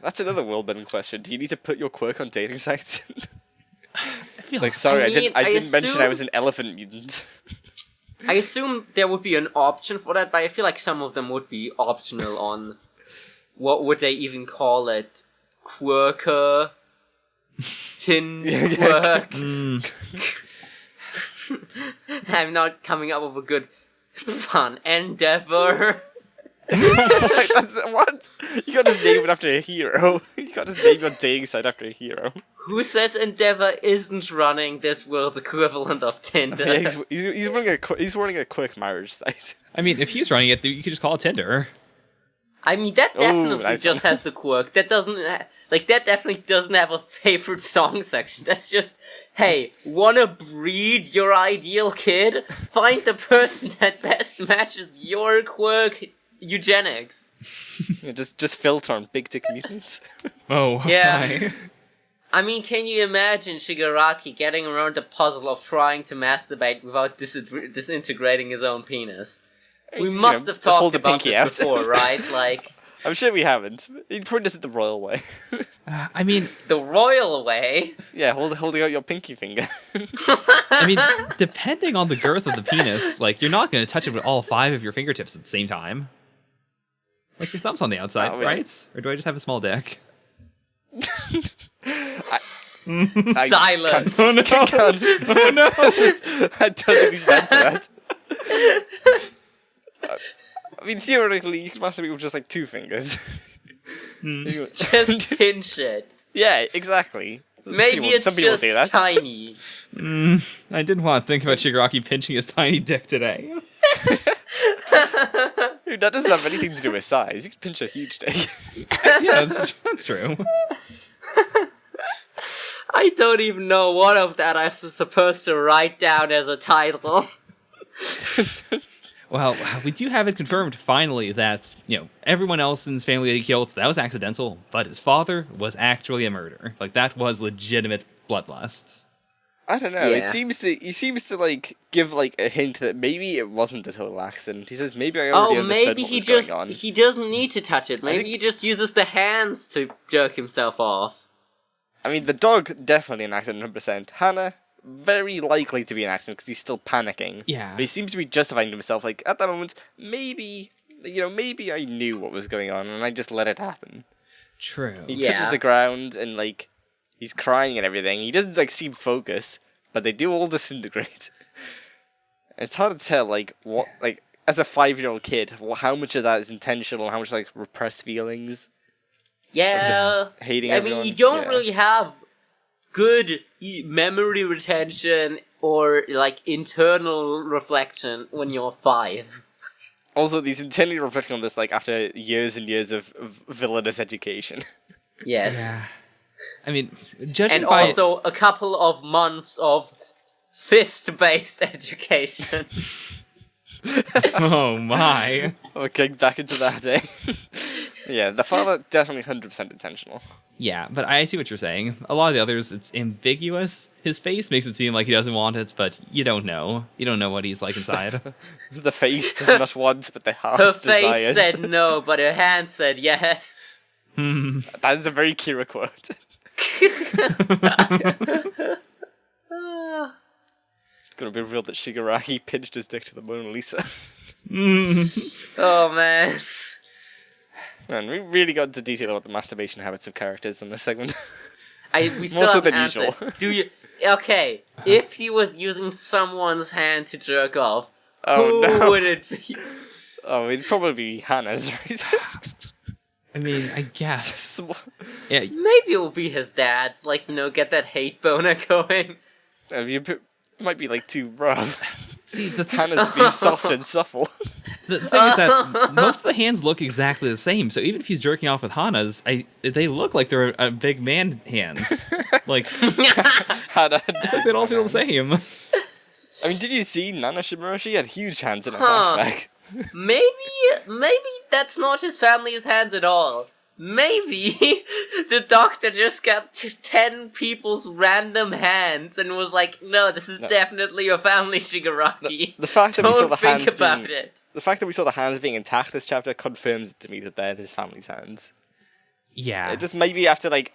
That's another world-building question. Do you need to put your quirk on dating sites? I feel Like, sorry, I didn't mention I assume- was an elephant mutant. I assume there would be an option for that, but I feel like some of them would be optional on what would they even call it? Quirker, tin quirk. I'm not coming up with a good fun endeavor. Like, what? You gotta name it after a hero. You gotta name your dating site after a hero. Who says Endeavor isn't running this world's equivalent of Tinder? Yeah, he's running a quick marriage site. I mean, if he's running it, you could just call it Tinder. I mean, that definitely nice just one. has the quirk. That doesn't that definitely doesn't have a favorite song section. That's just, hey, wanna breed your ideal kid? Find the person that best matches your quirk. Eugenics. Yeah, just filter on big dick mutants. Oh, Yeah. hi. I mean, can you imagine Shigaraki getting around the puzzle of trying to masturbate without disintegrating his own penis? We must have hold talked the about pinky this out. before, right? Like, I'm sure we haven't. He probably does it the royal way. I mean, the royal way. Yeah, holding out your pinky finger. I mean, depending on the girth of the penis, like, you're not going to touch it with all 5 of your fingertips at the same time. Like, your thumb's on the outside, Oh, yeah. right? Or do I just have a small dick? Silence. Oh, no. Oh, no. I don't think we should answer that. I mean, theoretically, you could masturbate with just like 2 fingers. Just pinch it. Yeah, exactly. Maybe it's some people just do that. tiny. I didn't want to think about Shigaraki pinching his tiny dick today. Dude, that doesn't have anything to do with size. You can pinch a huge dick. Yeah, that's true. I don't even know what of that I'm supposed to write down as a title. Well, we do have it confirmed finally that, everyone else in his family that he killed, that was accidental, but his father was actually a murderer. Like, that was legitimate bloodlust. I don't know. Yeah. He seems to like give like a hint that maybe it wasn't a total accident. He says maybe I already understood maybe what he was just going on. he doesn't need to touch it. Maybe think- he just uses the hands to jerk himself off. I mean, the dog definitely an accident, 100%. Hannah, very likely to be an accident because he's still panicking. Yeah. But he seems to be justifying to himself, like at that moment, maybe I knew what was going on and I just let it happen. True. He Yeah. touches the ground and like he's crying and everything. He doesn't like seem focused, but they do all disintegrate. It's hard to tell, like what, like as a 5-year-old kid, how much of that is intentional, how much like repressed feelings. Yeah, Hating I everyone. mean, you don't Yeah. really have good memory retention or like internal reflection when you're 5. Also, he's intently reflecting on this, like, after years and years of villainous education. Yes. Yeah. I mean, judging And by... also a couple of months of fist-based education. Oh, my. Okay, back into that, eh? Yeah, the father, definitely 100% intentional. Yeah, but I see what you're saying. A lot of the others, it's ambiguous. His face makes it seem like he doesn't want it, but you don't know. You don't know what he's like inside. The face does not want, but the heart Her desires. face said no, but her hand said yes. That is a very Kira quote. It's gonna be revealed that Shigaraki pinched his dick to the Mona Lisa. Oh man. Man, we really got into detail about the masturbation habits of characters in this segment. We still More so haven't than answered. usual. Do you? Okay, if he was using someone's hand to jerk off, Oh, who no. would it be? Oh, it'd probably be Hannah's, right? I mean, I guess. Yeah, Maybe it will be his dad's. Like, get that hate boner going. Might be like too rough. see, the thing, Hannah's be soft and supple. the thing is that most of the hands look exactly the same, so even if he's jerking off with Hana's, they look like they're big man hands. Like, Hannah. I think they'd all feel the same. I mean, did you see Nana Shimura? She had huge hands in her Huh. flashback. Maybe that's not his family's hands at all. Maybe the doctor just got 10 people's random hands and was like, "No, this is definitely your family, Shigaraki." The fact that we saw Don't the think hands about being, it. the fact that we saw the hands being intact this chapter confirms to me that they're his family's hands. Yeah. Just maybe after the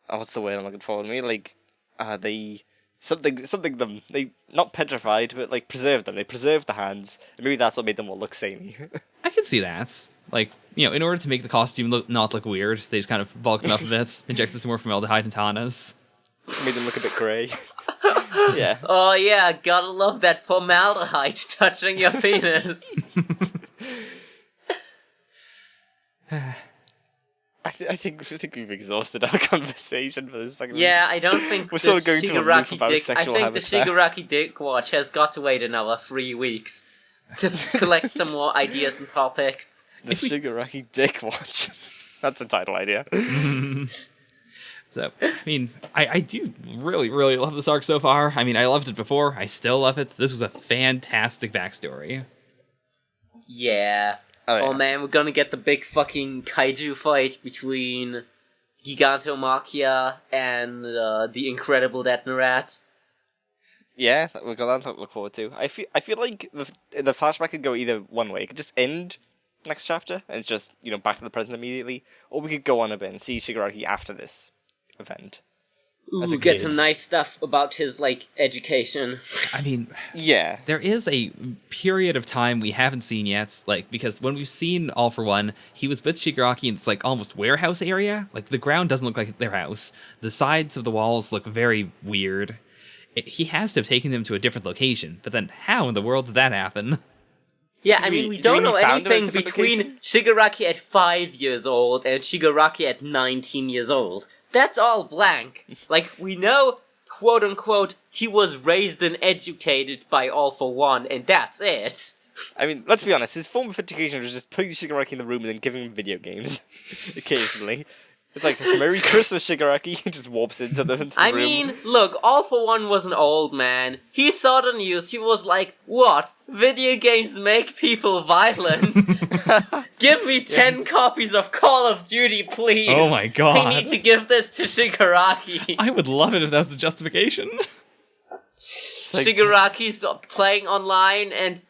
what's the word I'm looking for? Maybe they something they not petrified, but like preserved them. They preserved the hands, and maybe that's what made them all look samey. I can see that. Like, in order to make the costume not look weird, they just kind of bulked them up a bit, injected some more formaldehyde and tanas. Made them look a bit grey. Yeah. Oh yeah, gotta love that formaldehyde touching your penis. I think we've exhausted our conversation for this segment. Yeah, I don't think we're the sort of going to a loop Shigaraki about dick. I sexual think the habitat. Shigaraki dick watch has got to wait another 3 weeks to collect some more ideas and topics. The Shigaraki Dick Watch. That's a title idea. So, I mean, I do really, really love this arc so far. I mean, I loved it before. I still love it. This was a fantastic backstory. Yeah. Oh, yeah. Oh man, we're gonna get the big fucking kaiju fight between Gigantomachia and the Incredible Rat. Yeah, we're gonna look forward to. I feel like the flashback could go either one way. It could just end next chapter and it's just back to the present immediately, or we could go on a bit and see Shigaraki after this event. Ooh, get some nice stuff about his education. I mean, yeah, there is a period of time we haven't seen yet, because when we've seen All For One, he was with Shigaraki in this almost warehouse area. Like the ground doesn't look like their house. The sides of the walls look very weird. He has to have taken them to a different location, but then how in the world did that happen? Yeah, I mean, we don't know anything between location? Shigaraki at 5 years old and Shigaraki at 19 years old. That's all blank. We know, quote-unquote, he was raised and educated by All For One, and that's it. I mean, let's be honest, his form of education was just putting Shigaraki in the room and then giving him video games, occasionally. It's like, Merry Christmas, Shigaraki, he just warps into the room. I mean, look, All For One was an old man. He saw the news, he was like, what? Video games make people violent? Give me 10 copies of Call of Duty, please! Oh my god. I need to give this to Shigaraki. I would love it if that's the justification. Shigaraki's playing online and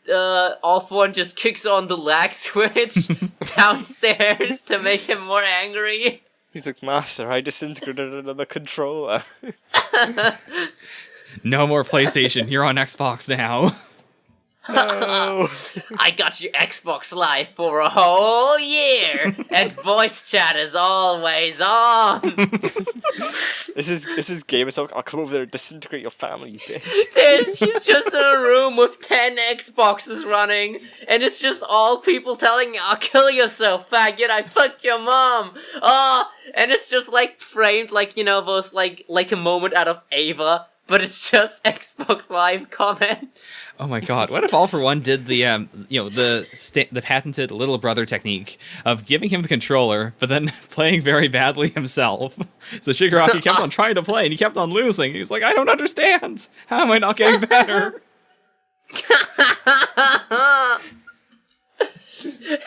All For One just kicks on the lag switch downstairs to make him more angry. He's like, Master, I disintegrated another controller. No more PlayStation, you're on Xbox now. No. I got you Xbox Live for a whole year, and voice chat is always on. This is gamer talk. I'll come over there and disintegrate your family, you bitch. He's just in a room with 10 Xboxes running, and it's just all people telling you, "Oh, kill yourself, faggot! I fucked your mom." And it's just framed those like a moment out of Ava. But it's just Xbox Live comments. Oh my god! What if All For One did the the patented little brother technique of giving him the controller, but then playing very badly himself? So Shigaraki kept on trying to play, and he kept on losing. He's like, I don't understand. How am I not getting better?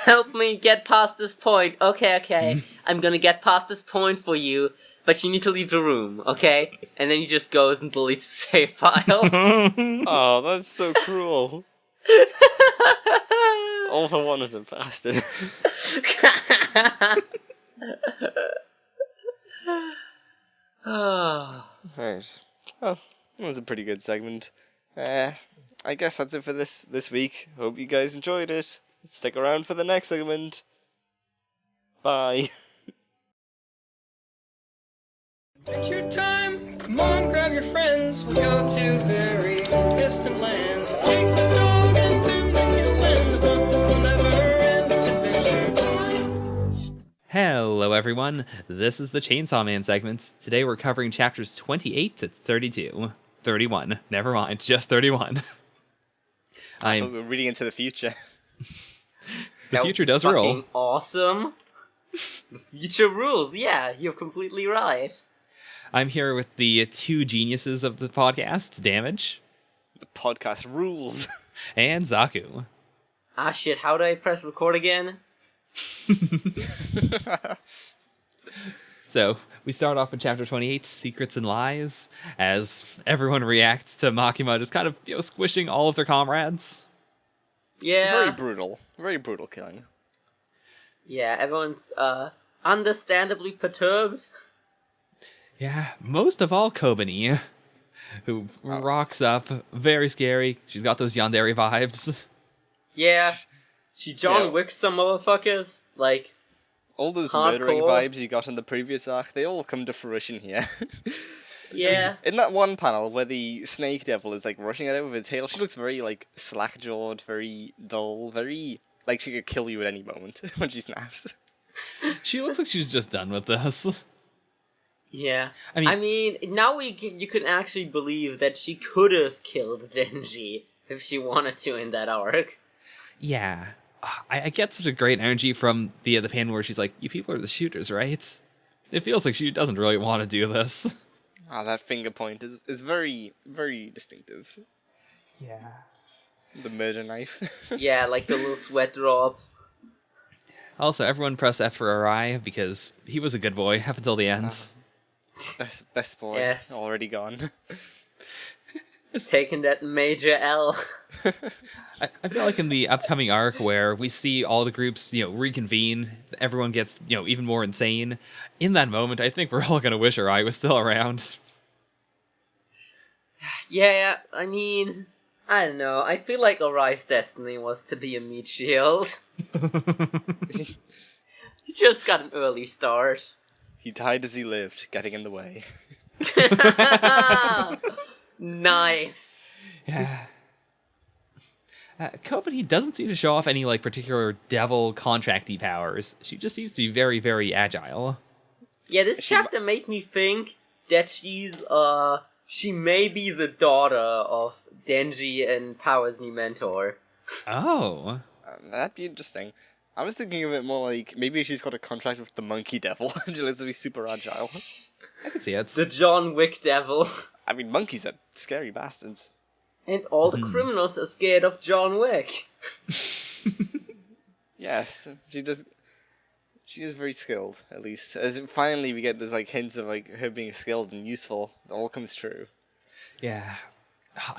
Help me get past this point. Okay. I'm gonna get past this point for you, but you need to leave the room, okay? And then he just goes and deletes the save file. Oh, that's so cruel. All For One is a bastard. Right. Well, that was a pretty good segment. I guess that's it for this week. Hope you guys enjoyed it. Stick around for the next segment. Bye. Adventure time! Come on, grab your friends. We'll go to very distant lands. We'll take the dog and then they can win. The fun will never end. It's adventure time. Hello, everyone. This is the Chainsaw Man segment. Today we're covering chapters 28 to 32. 31. Never mind, just 31. I thought we were reading into the future. The future does roll. Awesome. The future rules. Yeah, you're completely right. I'm here with the two geniuses of the podcast, Damage. The podcast rules. And Zaku. Ah shit, how do I press record again? So, we start off with chapter 28, Secrets and Lies, as everyone reacts to Makima just kind of, squishing all of their comrades. Yeah. Very brutal killing. Yeah, everyone's understandably perturbed. Yeah, most of all Kobani, who rocks up, very scary. She's got those yandere vibes. Yeah, she John Yeah. Wicks some motherfuckers. Like, All those Hardcore. murdering vibes you got in the previous arc, they all come to fruition here. yeah. In that one panel where the snake devil is like rushing at it with his tail, she looks very like slack-jawed, very dull, very like she could kill you at any moment when she snaps. She looks like she's just done with this. Yeah. I mean- now you can actually believe that she could have killed Denji if she wanted to in that arc. Yeah. I get such a great energy from the panel where she's like, you people are the shooters, right? It feels like she doesn't really want to do this. Ah, that finger point is very, very distinctive. Yeah. The murder knife. Yeah, like the little sweat drop. Also, everyone press F for Arai because he was a good boy up until the end. Best boy, Yeah. already gone. He's taking that major L. I feel like in the upcoming arc where we see all the groups, reconvene, everyone gets, even more insane. In that moment, I think we're all gonna wish Arai was still around. Yeah, I mean, I don't know. I feel like Arai's destiny was to be a meat shield. He just got an early start. He died as he lived, getting in the way. Nice. Yeah. Kobani doesn't seem to show off any particular devil contracty powers. She just seems to be very, very agile. Yeah, this chapter made me think that she may be the daughter of Denji and Power's new mentor. Oh. That'd be interesting. I was thinking of it more like maybe she's got a contract with the monkey devil and she lets her be super agile. I can see it. The John Wick devil. I mean, monkeys are scary bastards. And all the criminals are scared of John Wick. Yes, she is very skilled, at least. As finally we get this hints of her being skilled and useful. It all comes true. Yeah.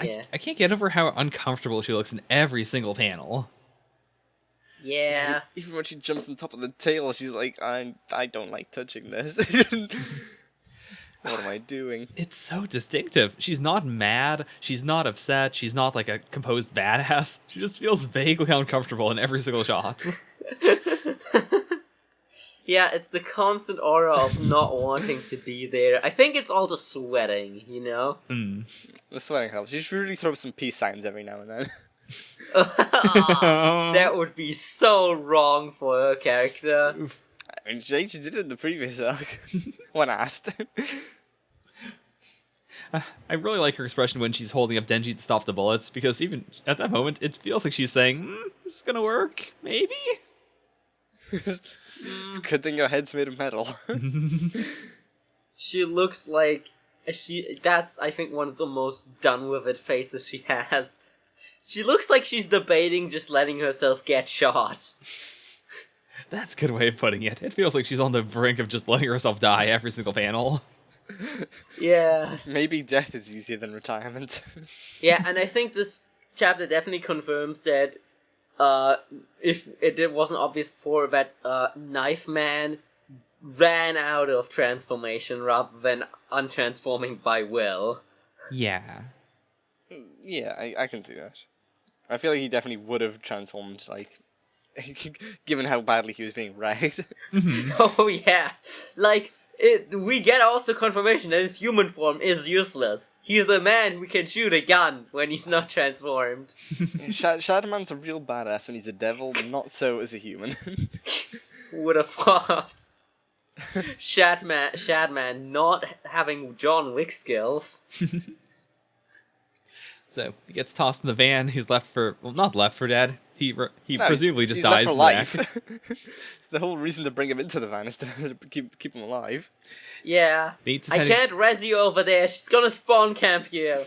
Yeah. I can't get over how uncomfortable she looks in every single panel. Yeah. Even when she jumps on top of the tail, she's like, I don't like touching this. What am I doing? It's so distinctive. She's not mad. She's not upset. She's not a composed badass. She just feels vaguely uncomfortable in every single shot. Yeah, it's the constant aura of not wanting to be there. I think it's all the sweating, you know? The sweating helps. You should really throw some peace signs every now and then. That would be so wrong for her character. I mean, she did it in the previous arc. When asked. I really like her expression when she's holding up Denji to stop the bullets, because even at that moment, it feels like she's saying, this is gonna work, maybe? It's a good thing your head's made of metal. She looks like... That's, I think, one of the most done with it faces she has. She looks like she's debating just letting herself get shot. That's a good way of putting it. It feels like she's on the brink of just letting herself die every single panel. Yeah. Maybe death is easier than retirement. Yeah, and I think this chapter definitely confirms that if it wasn't obvious before, that Knife Man ran out of transformation rather than untransforming by will. Yeah. Yeah, I can see that. I feel like he definitely would have transformed, given how badly he was being wrecked. Oh yeah, we get also confirmation that his human form is useless. He's the man who can shoot a gun when he's not transformed. Shadowman's a real badass when he's a devil, not so as a human. Would have thought. Shadman not having John Wick skills. So, he gets tossed in the van, he's left for... Well, not left for dead. He No, presumably just he's left dies for in life. the back. The whole reason to bring him into the van is to keep him alive. Yeah. I can't res you over there, she's gonna spawn camp you.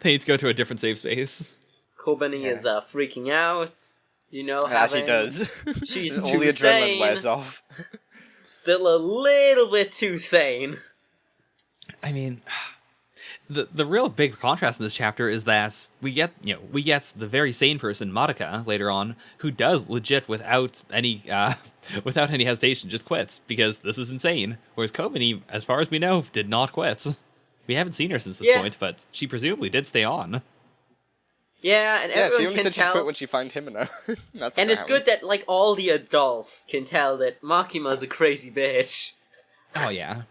They need to go to a different safe space. Kobani is freaking out. Yeah, she does. She's all too the adrenaline sane. wears off. Still a little bit too sane. I mean, The real big contrast in this chapter is that we get the very sane person Madoka later on, who does legit without any without any hesitation just quits because this is insane. Whereas Kovani, as far as we know, did not quit. We haven't seen her since this point, but she presumably did stay on. Yeah, and Yeah, everyone she only can said she tell. quit when she found him enough. That's And it's good that like all the adults can tell that Makima's a crazy bitch. Oh yeah.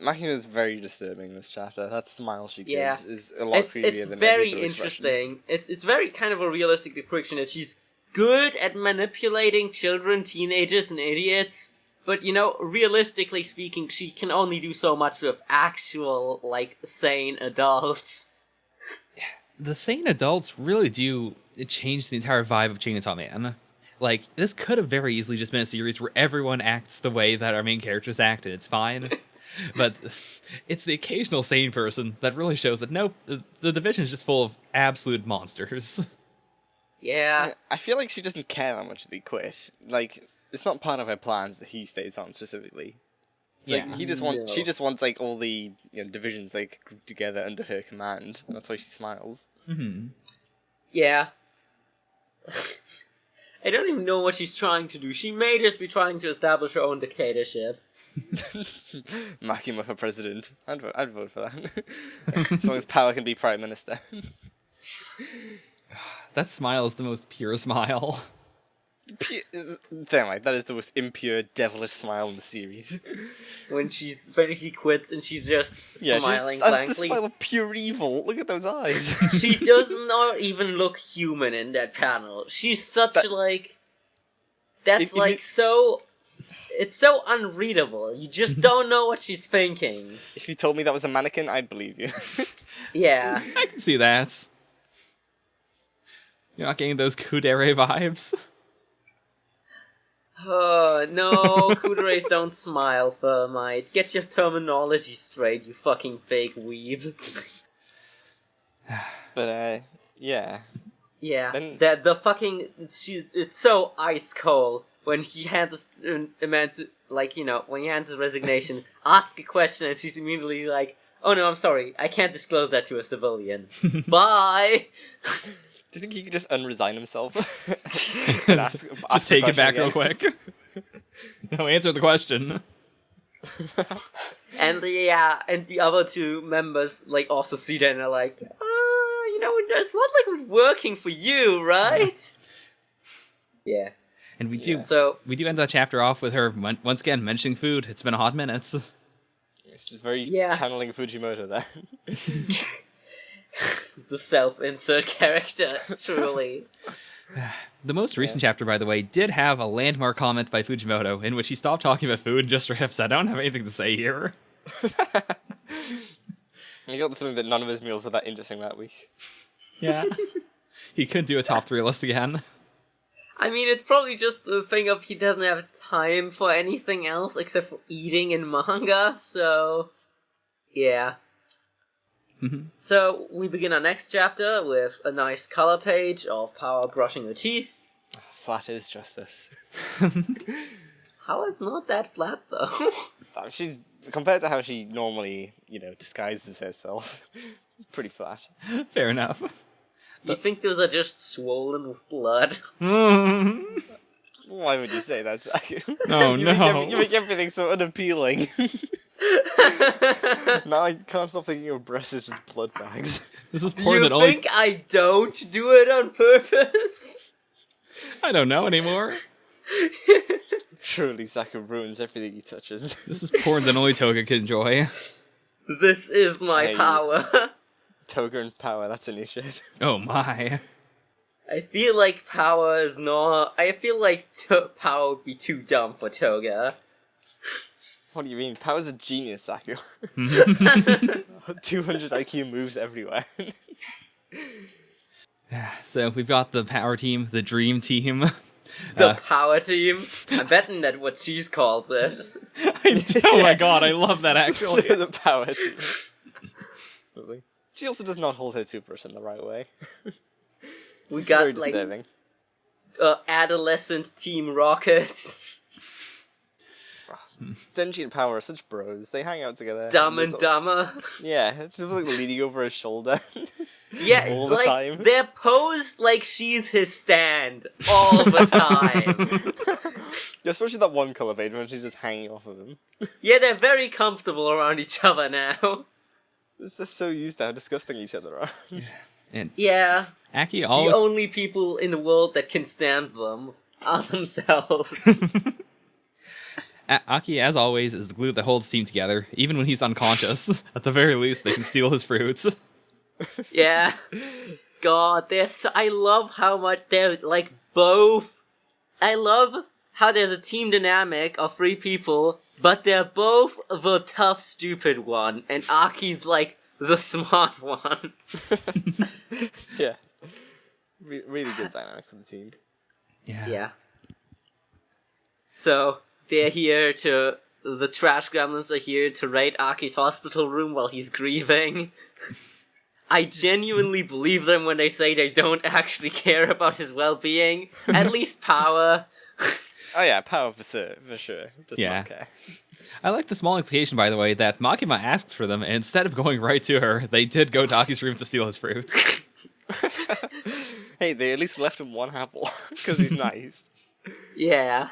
Makina is very disturbing in this chapter. That smile she gives is a lot It's creepier than very any other expression. interesting. It's very kind of a realistic depiction that she's good at manipulating children, teenagers, and idiots. But, realistically speaking, she can only do so much with actual, sane adults. The sane adults really do change the entire vibe of Chainsaw Man. Like, this could have very easily just been a series where everyone acts the way that our main characters act, and it's fine. But it's the occasional sane person that really shows that, no, the division is just full of absolute monsters. Yeah. I feel like she doesn't care that much that he quit. Like, it's not part of her plans that he stays on specifically. It's like she just wants like all the divisions like grouped together under her command. And that's why she smiles. Mm-hmm. Yeah. I don't even know what she's trying to do. She may just be trying to establish her own dictatorship. Makima for president. I'd vote for that. As long as power can be prime minister. That smile is the most pure smile. That is the most impure, devilish smile in the series. When he quits and she's just smiling that's blankly. the smile of pure evil. Look at those eyes. She does not even look human in that panel. She's such so... It's so unreadable. You just don't know what she's thinking. If you told me that was a mannequin, I'd believe you. Yeah. I can see that. You're not getting those Kudere vibes? Oh, no, Kuderes don't smile, Thermite. Get your terminology straight, you fucking fake weeb. But, yeah. Yeah, Then- the fucking... It's so ice cold when he hands when he hands his resignation, ask a question, and she's immediately like, oh no, I'm sorry, I can't disclose that to a civilian. Bye! Do you think he could just unresign himself? Just take it back real quick. No, answer the question. And the other two members also see that and are like, it's not like we're working for you, right? Yeah. And we do end that chapter off with her once again mentioning food. It's been a hot minute. It's just very channeling Fujimoto there. The self-insert character, truly. The most recent chapter, by the way, did have a landmark comment by Fujimoto in which he stopped talking about food and just straight up said, I don't have anything to say here. You got the feeling that none of his meals were that interesting that week. Yeah. He couldn't do a top 3 list again. I mean, it's probably just the thing of he doesn't have time for anything else except for eating and manga, so... Yeah. Mm-hmm. So, we begin our next chapter with a nice color page of Power brushing her teeth. Flat is justice. How is not that flat, though? She's, compared to how she normally, disguises herself, pretty flat. Fair enough. You think those are just swollen with blood? Why would you say that, Zach? Oh, You make everything so unappealing. Now I can't stop thinking your breasts is just blood bags. This is Do poor you that only... think I don't do it on purpose? I don't know anymore. Surely Zaka ruins everything he touches. This is porn that only Toga can enjoy. This is my power. Toga and power, that's an issue. Oh my. I feel like power is not... I feel like power would be too dumb for Toga. What do you mean? Power's a genius, Zaku. 200 IQ moves everywhere. So we've got the power team, the dream team. The power team? I'm betting that's what she calls it. Oh my god, I love that actually. The power team. She also does not hold her toothbrush in the right way. We Very got, disturbing. adolescent Team Rocket. Denji and Power are such bros. They hang out together. Dumb and Dumber. Yeah, just like leaning over his shoulder. Yeah, all the like, time. they're posed like she's his stand all the time. Yeah, especially that one color page when she's just hanging off of him. Yeah, they're very comfortable around each other now. They're so used to how disgusting each other are. And Yeah, Aki the always only people in the world that can stand them are themselves. Aki, as always, is the glue that holds team together. Even when he's unconscious, at the very least, they can steal his fruits. Yeah. God, I love how much they're, like, both... I love how there's a team dynamic of 3 people, but they're both the tough, stupid one, and Aki's, like, the smart one. Yeah. Really good dynamic for the team. Yeah. So, they're here to... The trash gremlins are here to raid Aki's hospital room while he's grieving. I genuinely believe them when they say they don't actually care about his well-being. At least Power. Oh yeah, Power for sure. Does Yeah. not care. I like the small implication, by the way, that Makima asks for them, and instead of going right to her, they did go to Aki's room to steal his fruits. Hey, they at least left him one apple, because he's nice. Yeah.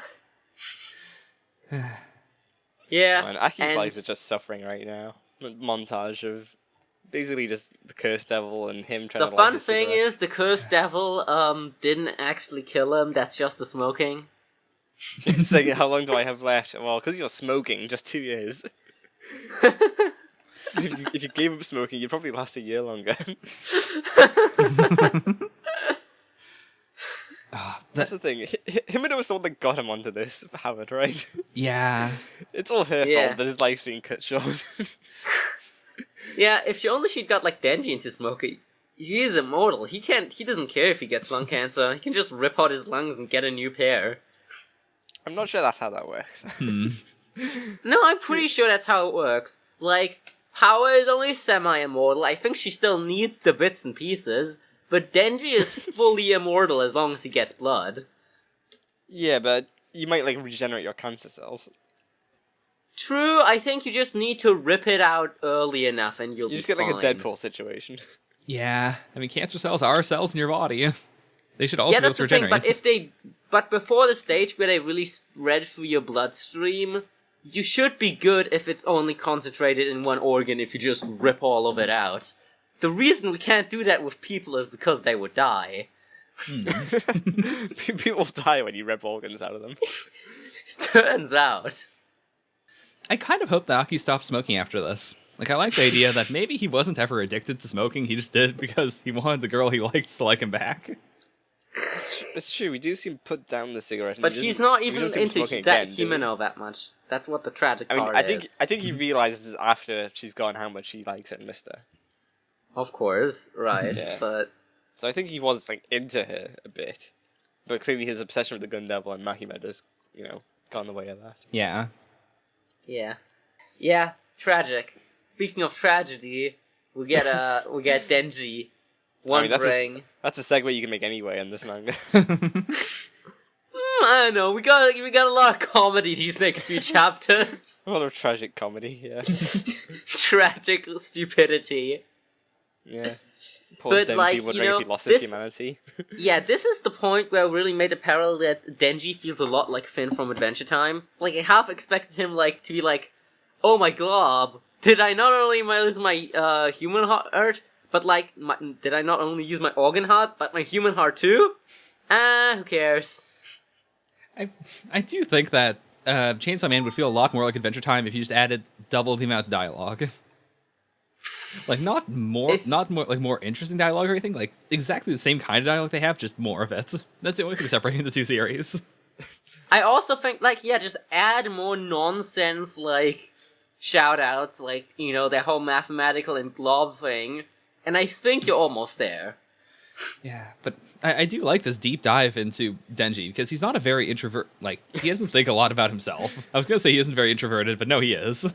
Yeah. Man, Aki's and life is just suffering right now. A montage of basically just the Cursed Devil and him trying the to light fun his thing cigarette. is, the Cursed Devil didn't actually kill him, that's just the smoking. It's like, how long do I have left? Well, because you're smoking, just 2 years. if you gave up smoking, you'd probably last a year longer. That's the thing. Himino was the one that got him onto this habit, right? Yeah. It's all her Yeah. fault that his life's being cut short. Yeah, if she'd got, like, Denji into smoking, he is immortal. He doesn't care if he gets lung cancer. He can just rip out his lungs and get a new pair. I'm not sure that's how that works. No, I'm pretty sure that's how it works. Like, Power is only semi-immortal. I think she still needs the bits and pieces, but Denji is fully immortal as long as he gets blood. Yeah, but you might, like, regenerate your cancer cells. True, I think you just need to rip it out early enough and you'll You be just get, like, a fine. Deadpool situation. Yeah. I mean, cancer cells are cells in your body. They should also Yeah, be able that's to the thing, regenerate. but before the stage where they really spread through your bloodstream, you should be good if it's only concentrated in one organ if you just rip all of it out. The reason we can't do that with people is because they would die. People die when you rip organs out of them. Turns out. I kind of hope that Aki stopped smoking after this. Like, I like the idea that maybe he wasn't ever addicted to smoking, he just did it because he wanted the girl he liked to like him back. It's true, we do seem to put down the cigarette. And But he he's doesn't- not we even don't see him into smoking that again, do we? Himeno that much. That's what the tragic I mean, part is. I think he realizes after she's gone how much he likes her and missed her. Of course, right. Yeah. But So I think he was, like, into her a bit. But clearly his obsession with the Gun Devil and Mahima just, got in the way of that. Yeah. yeah. Yeah, tragic. Speaking of tragedy, we get Denji wondering. That's a segue you can make anyway in this manga. I don't know. We got a lot of comedy these next few chapters. A lot of tragic comedy, yeah. Tragic stupidity. Yeah. Poor But, Denji like, wondering if he lost this- his humanity. Yeah, this is the point where I really made a parallel that Denji feels a lot like Finn from Adventure Time. Like, I half expected him, like, to be like, oh my glob, did I not only lose my, human heart, but, like, did I not only use my organ heart, but my human heart too? Who cares? I do think that Chainsaw Man would feel a lot more like Adventure Time if you just added double the amount of dialogue. Like, not more interesting dialogue or anything. Like, exactly the same kind of dialogue they have, just more of it. That's the only thing separating the two series. I also think, like, yeah, just add more nonsense, like, shout-outs, like, their whole mathematical and blob thing, and I think you're almost there. Yeah, but I do like this deep dive into Denji, because he's not a very introvert, like, he doesn't think a lot about himself. I was gonna say he isn't very introverted, but no, he is.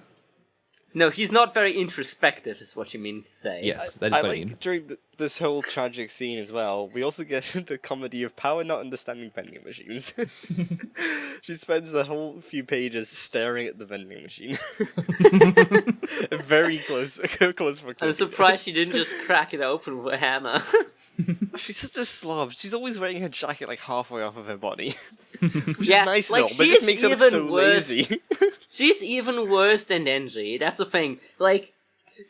No, he's not very introspective, is what you mean to say. Yes, that is I what I like mean. during this whole tragic scene as well. We also get the comedy of Power not understanding vending machines. She spends the whole few pages staring at the vending machine. Very close proximity. I'm surprised she didn't just crack it open with a hammer. She's such a slob. She's always wearing her jacket like halfway off of her body. Which Yeah, is nice like, though, but it just she's makes her look even so worse. lazy. She's even worse than Denji. That's the thing. Like,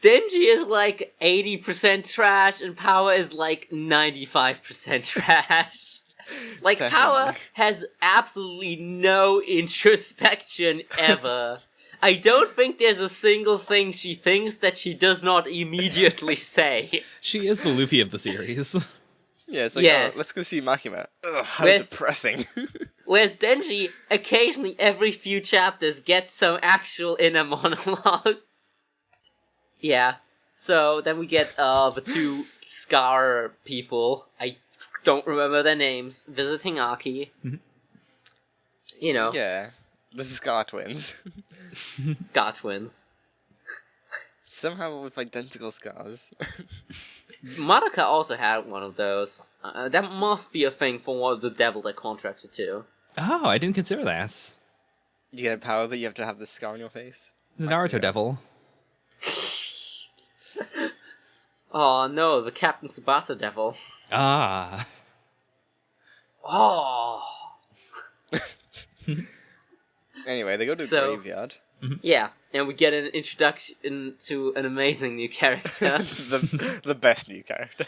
Denji is like 80% trash, and Power is like 95% trash. Like, Power has absolutely no introspection ever. I don't think there's a single thing she thinks that she does not immediately say. She is the Luffy of the series. Yeah, it's like, Yes. oh, let's go see Makima. Ugh, how Where's- depressing. Whereas Denji, occasionally every few chapters, gets some actual inner monologue. Yeah. So then we get the two Scar people. I don't remember their names. Visiting Aki. You know, Yeah, the Scar twins. Scar twins. Somehow with identical scars. Madoka also had one of those. That must be a thing for one of the devil they're contracted to. Oh, I didn't consider that. You get power, but you have to have the scar on your face. The Naruto devil. Oh no, the Captain Tsubasa devil. Ah. Oh. Anyway, they go to the So- graveyard. Yeah, and we get an introduction to an amazing new character. the best new character.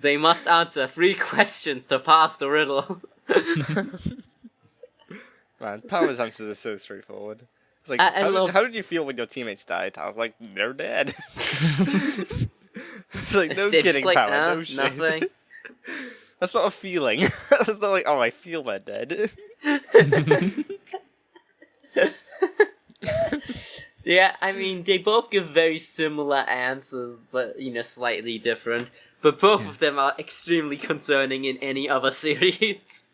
They must answer 3 questions to pass the riddle. Man, Power's answers are so straightforward. It's like, I love- how did you feel when your teammates died? I was like, they're dead. It's like, no They're just kidding, like, Power, no shit. nothing. That's not a feeling. That's not like, oh, I feel they're dead. Yeah, I mean, they both give very similar answers, but, you know, slightly different. But both of them are extremely concerning in any other series.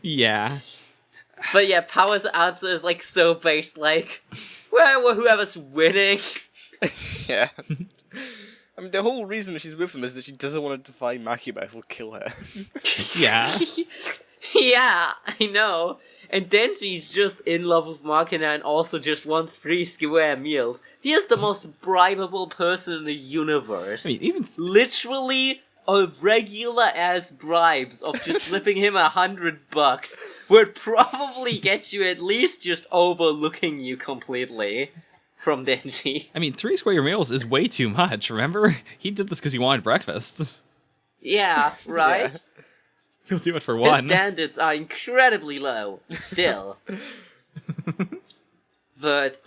Yeah. But yeah, Power's answer is, like, so based, like, well, whoever's winning. Yeah. I mean, the whole reason she's with them is that she doesn't want to find Makima who will kill her. Yeah. Yeah, I know. And Denji's just in love with Makina and also just wants free square meals. He is the most bribable person in the universe. I mean, even Literally a regular ass bribes of just slipping him $100 would probably get you at least just overlooking you completely from Denji. I mean, 3 square meals is way too much, remember? He did this because he wanted breakfast. Yeah, right? Yeah. He'll do it for His 1. standards are incredibly low, still. But,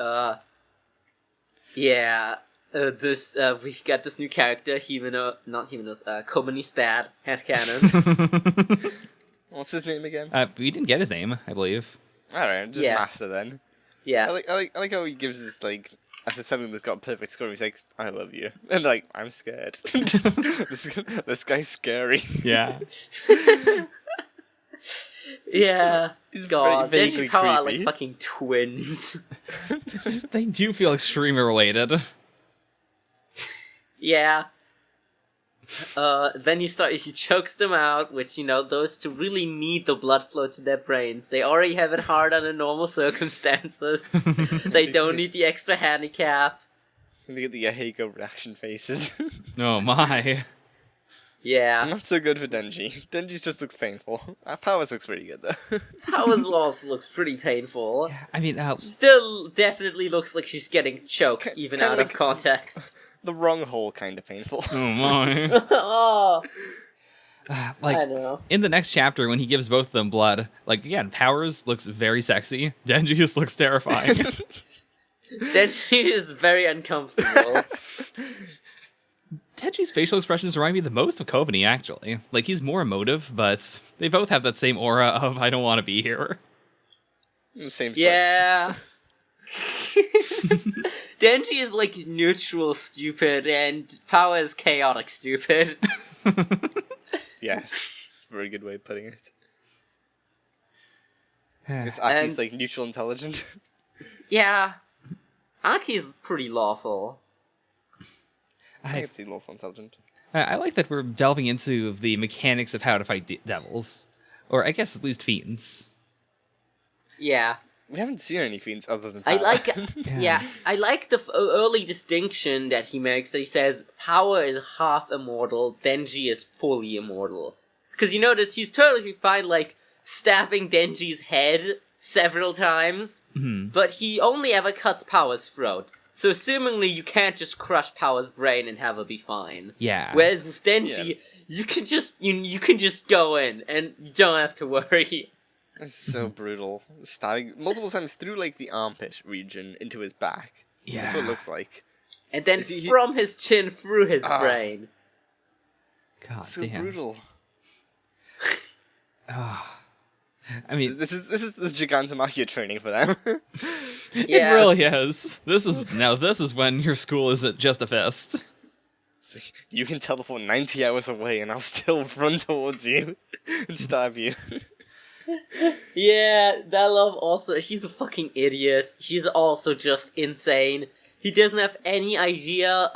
yeah, we've got this new character, Komani's dad, headcanon. What's his name again? We didn't get his name, I believe. Alright, just Yeah. Master then. Yeah. I like how he gives this, like, after something that's got a perfect score, he's like, I love you. And like, I'm scared. this guy's scary. Yeah. Yeah. He's God, very Denji vaguely Power are like creepy. fucking twins. They do feel extremely related. Yeah. Then he chokes them out, which, you know, those two really need the blood flow to their brains. They already have it hard under normal circumstances. They don't need the extra handicap. Look at the Yahiko reaction faces. Oh my. Yeah. Not so good for Denji. Denji's just looks painful. Powers looks pretty good though. Power's loss looks pretty painful. I mean, Still definitely looks like she's getting choked, even kinda out of like- context. The wrong hole kind of painful. oh my. Oh, Like, I know. in the next chapter, when he gives both of them blood, like, again, Powers looks very sexy. Denji just looks terrifying. Denji is very uncomfortable. Denji's facial expressions remind me the most of Kobani, actually. Like, he's more emotive, but they both have that same aura of, I don't want to be here. Same Yeah. Denji is like neutral stupid, and Power is chaotic stupid. Yes. It's a very good way of putting it. Yeah. This Aki's And- like neutral intelligent. Yeah. Aki's pretty lawful. I can see lawful intelligent. I like that we're delving into the mechanics of how to fight devils. Or I guess at least fiends. Yeah. We haven't seen any fiends other than I power. like, I like the early distinction that he makes, that he says, power is half immortal, Denji is fully immortal. Because you notice he's totally fine, like, stabbing Denji's head several times, but he only ever cuts Power's throat. So assumingly you can't just crush Power's brain and have her be fine. Yeah. Whereas with Denji, you can just you can just go in and you don't have to worry. It's so brutal. Stabbing multiple times through, like, the armpit region into his back. Yeah. That's what it looks like. And then from his chin through his brain. God So damn. brutal. I mean, This is the Gigantomachia training for them. it really is. This is when your school isn't just a fist. It's like, you can teleport 90 hours away and I'll still run towards you and stab you. Yeah, that love also, he's a fucking idiot. He's also just insane. He doesn't have any idea,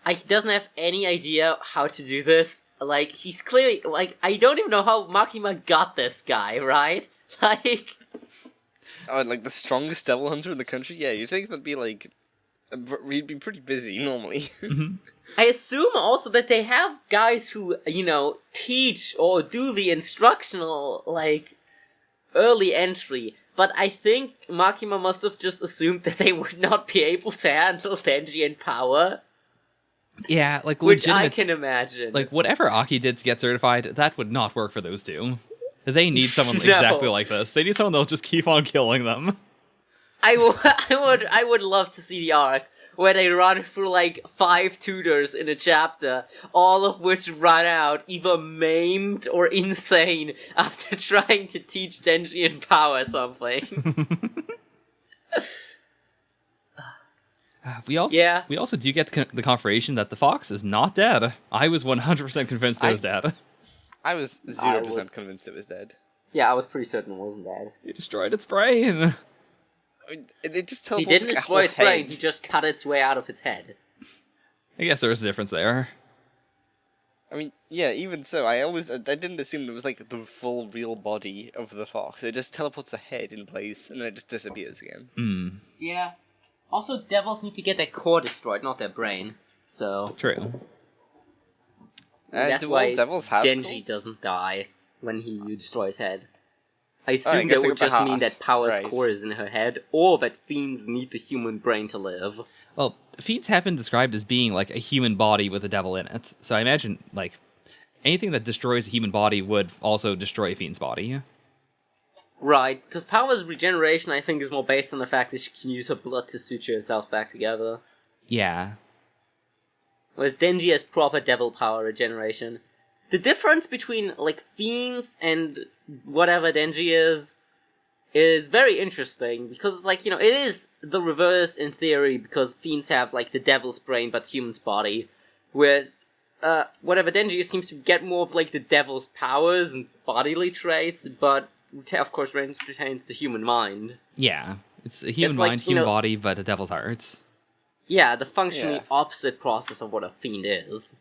he doesn't have any idea how to do this. Like, he's clearly, like, I don't even know how Makima got this guy, right? Like... Oh, like the strongest devil hunter in the country? Yeah, you'd think that'd be like... We'd be pretty busy, normally. I assume also that they have guys who, you know, teach or do the instructional, like, early entry. But I think Makima must have just assumed that they would not be able to handle Denji and Power. Yeah, like Which legitimate, I can imagine. like whatever Aki did to get certified, that would not work for those two. They need someone exactly like this. They need someone that'll just keep on killing them. I would love to see the arc where they run through like 5 tutors in a chapter, all of which run out either maimed or insane after trying to teach Denji and Power something. We also do get the confirmation that the fox is not dead. I was 100% convinced it was dead. I was 0% convinced it was dead. Yeah, I was pretty certain it wasn't dead. He destroyed its brain. I mean, it just He teleports didn't like a destroy whole its brain, head. he just cut its way out of its head. I guess there was a difference there. I mean, yeah, even so, I didn't assume it was like the full real body of the fox. It just teleports the head in place, and then it just disappears again. Yeah. Also, devils need to get their core destroyed, not their brain. So True. that's do why all devils have Denji cores? doesn't die when you destroy his head. I assume guess that they would got the just mean heart, that Power's right. core is in her head, or that fiends need the human brain to live. Well, fiends have been described as being like a human body with a devil in it. So I imagine, like, anything that destroys a human body would also destroy a fiend's body. Right, because Power's regeneration, I think, is more based on the fact that she can use her blood to suture herself back together. Yeah. Whereas Denji has proper devil power regeneration. The difference between, like, fiends and whatever Denji is very interesting, because, like, you know, it is the reverse in theory, because fiends have, like, the devil's brain but human's body, whereas, whatever Denji seems to get more of, like, the devil's powers and bodily traits, but, of course, retains the human mind. Yeah. It's a human It's like, mind, you human know- body, but a devil's heart. Yeah, the functionally Yeah. opposite process of what a fiend is.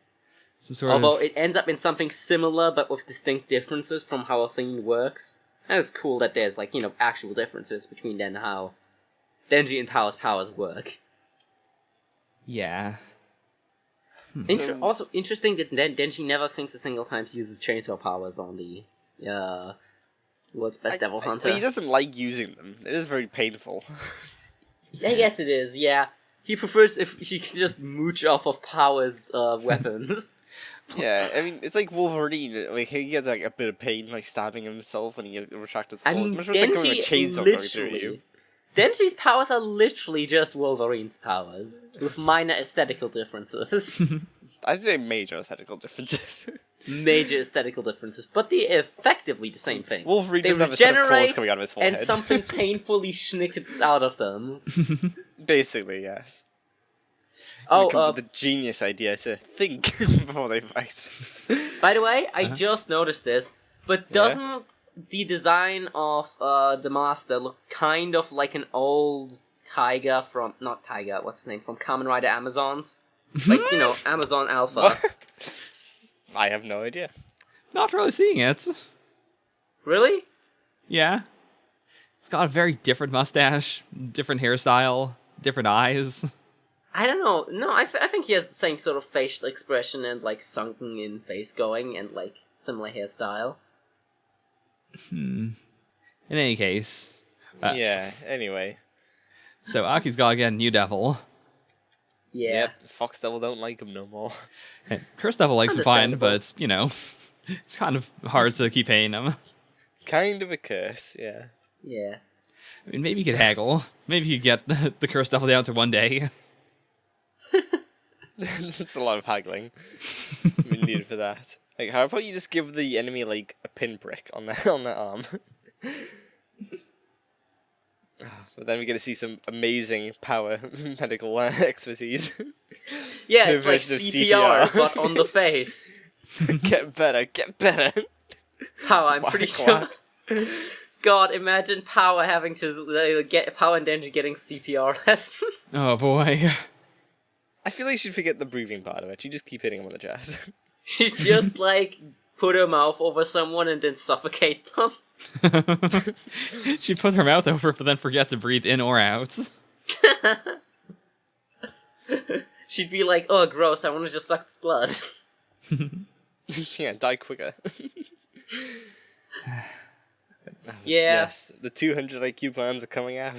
Some sort Although of... it ends up in something similar, but with distinct differences from how a fiend works. And it's cool that there's, like, you know, actual differences between then how Denji and Power's powers work. Yeah. Also interesting that Denji never thinks a single time to use his chainsaw powers on the, world's best devil hunter. He doesn't like using them. It is very painful. I guess it is, yeah. He prefers if he can just mooch off of Power's, weapons. Yeah, I mean, it's like Wolverine. Like, he gets like a bit of pain, like stabbing himself when he retracts his I claws. mean, I'm sure it's like going with a chainsaw going through you. literally... Denji's powers are literally just Wolverine's powers, with minor aesthetical differences. I'd say major aesthetical differences. Major aesthetical differences, but they're effectively the same thing. Wolverine They doesn't have a set of claws regenerate, coming out of his forehead. and something painfully schnickets out of them. Basically, yes. Oh, They come up with a genius idea to think before they fight. by the way, I just noticed this, but doesn't the design of the Master look kind of like an old Tiger from... Not Tiger, what's his name? From Kamen Rider Amazons. Like, Amazon Alpha. What? I have no idea. Not really seeing it. Really? Yeah. It's got a very different mustache, different hairstyle, different eyes. I don't know. No, I think he has the same sort of facial expression and, like, sunken-in face going and, like, similar hairstyle. In any case. Yeah, anyway. So Aki's got to get a new devil. Yeah. Yep, Fox Devil don't like him no more. Curse Devil likes him fine, Understandable. but it's, it's kind of hard to keep paying him. Kind of a curse, yeah. Yeah. I mean, maybe you could haggle. Maybe you could get the Curse Devil down to 1 day. That's a lot of haggling. We needed for that. Like, how about you just give the enemy, like, a pinprick on their arm? But then we get to see some amazing power medical expertise. Yeah, New it's like version of CPR, but on the face. Get better, get better. Power, I'm pretty Quack, sure... God, imagine Power having to get Power and Denji getting CPR lessons. Oh boy. I feel like you should forget the breathing part of it. You just keep hitting him on the chest. She just, like, put her mouth over someone and then suffocate them. She put her mouth over, but then forget to breathe in or out. She'd be like, oh, gross, I want to just suck this blood. Yeah, die quicker. Yeah. Yes, the 200 IQ plans are coming out.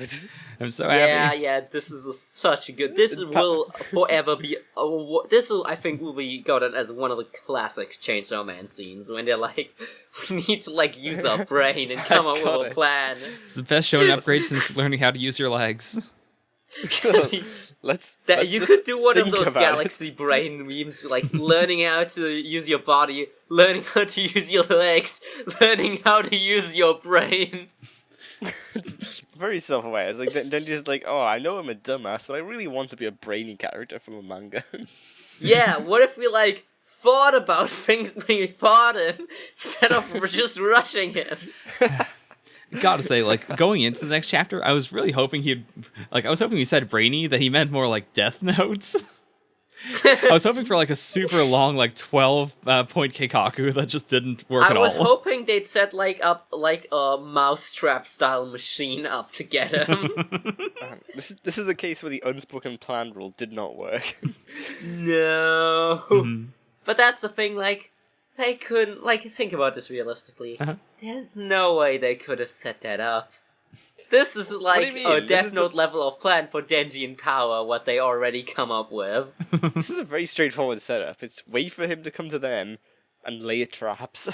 I'm so happy. Yeah, this is such a good... This will forever be... this will, I think, will be gotten as one of the classic Chainsaw Man scenes, when they're like, we need to, like, use our brain and come up with a plan. It's the best showing upgrade since learning how to use your legs. Let's You just could do one of think those about Galaxy Brain memes, like learning how to use your body, learning how to use your legs, learning how to use your brain. It's very self-aware. It's like then just like, oh, I know I'm a dumbass, but I really want to be a brainy character from a manga. Yeah, what if we, like, thought about things we thought in, instead of just rushing him? Gotta say, like, going into the next chapter, I was really hoping he said brainy, that he meant more like Death Notes. I was hoping for, like, a super long, like, 12-point Keikaku that just didn't work at all. I was hoping they'd set, like, up, like, a mousetrap-style machine up to get him. This is a case where the unspoken plan rule did not work. No. Mhm. But that's the thing, like, they couldn't, like, think about this realistically. Uh-huh. There's no way they could have set that up. This is like do you a mean? Death Note level of plan for Denji and Power, what they already come up with. This is a very straightforward setup. It's wait for him to come to them and lay traps.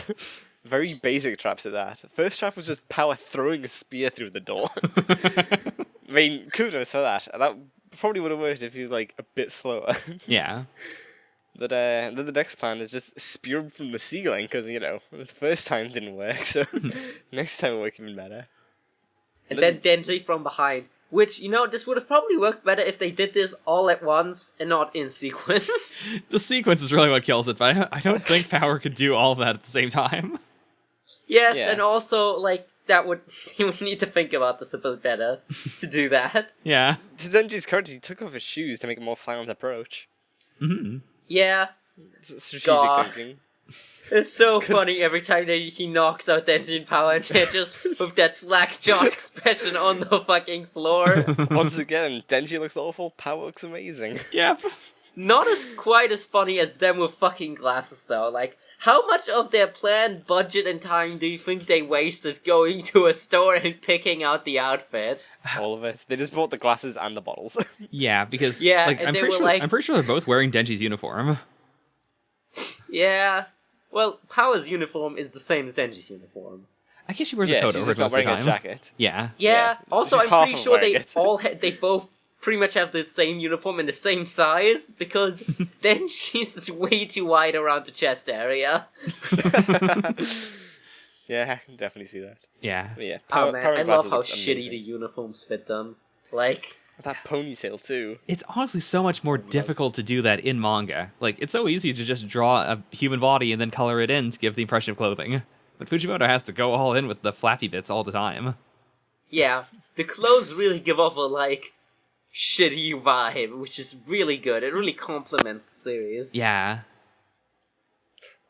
Very basic traps at that. First trap was just Power throwing a spear through the door. I mean, kudos for that. That probably would have worked if he was, like, a bit slower. Yeah. But then the next plan is just spear him from the ceiling, because, the first time didn't work, so next time will work even better. And then Denji from behind. Which, this would have probably worked better if they did this all at once and not in sequence. The sequence is really what kills it, but I don't think Power could do all of that at the same time. Yes, Yeah. and also, like, he would need to think about this a bit better to do that. Yeah. To Denji's character, he took off his shoes to make a more silent approach. Mm-hmm. Yeah, It's strategic God. thinking. it's so funny every time he knocks out Denji and Power and they're just with that slack-jaw expression on the fucking floor. Once again, Denji looks awful, Power looks amazing. Yep. Not quite as funny as them with fucking glasses, though. Like, how much of their planned budget and time do you think they wasted going to a store and picking out the outfits? All of it. They just bought the glasses and the bottles. Yeah, because Yeah, like, and I'm they pretty were sure like- I'm pretty sure they're both wearing Denji's uniform. Yeah. Well, Power's uniform is the same as Denji's uniform. I guess she wears a Yeah, coat she's over just it most not of the wearing a time. jacket. Yeah. Yeah. Yeah, Also, just I'm half pretty of sure they wearing it. they both pretty much have the same uniform and the same size, because Denji's is way too wide around the chest area. Yeah, I can definitely see that. Yeah. But yeah, Oh man, I and love glasses how looks shitty amazing. the uniforms fit them. Like, That ponytail too. It's honestly so much more difficult to do that in manga. Like, it's so easy to just draw a human body and then color it in to give the impression of clothing. But Fujimoto has to go all in with the flappy bits all the time. yeah, the clothes really give off a, like, shitty vibe, which is really good. It really complements the series. Yeah.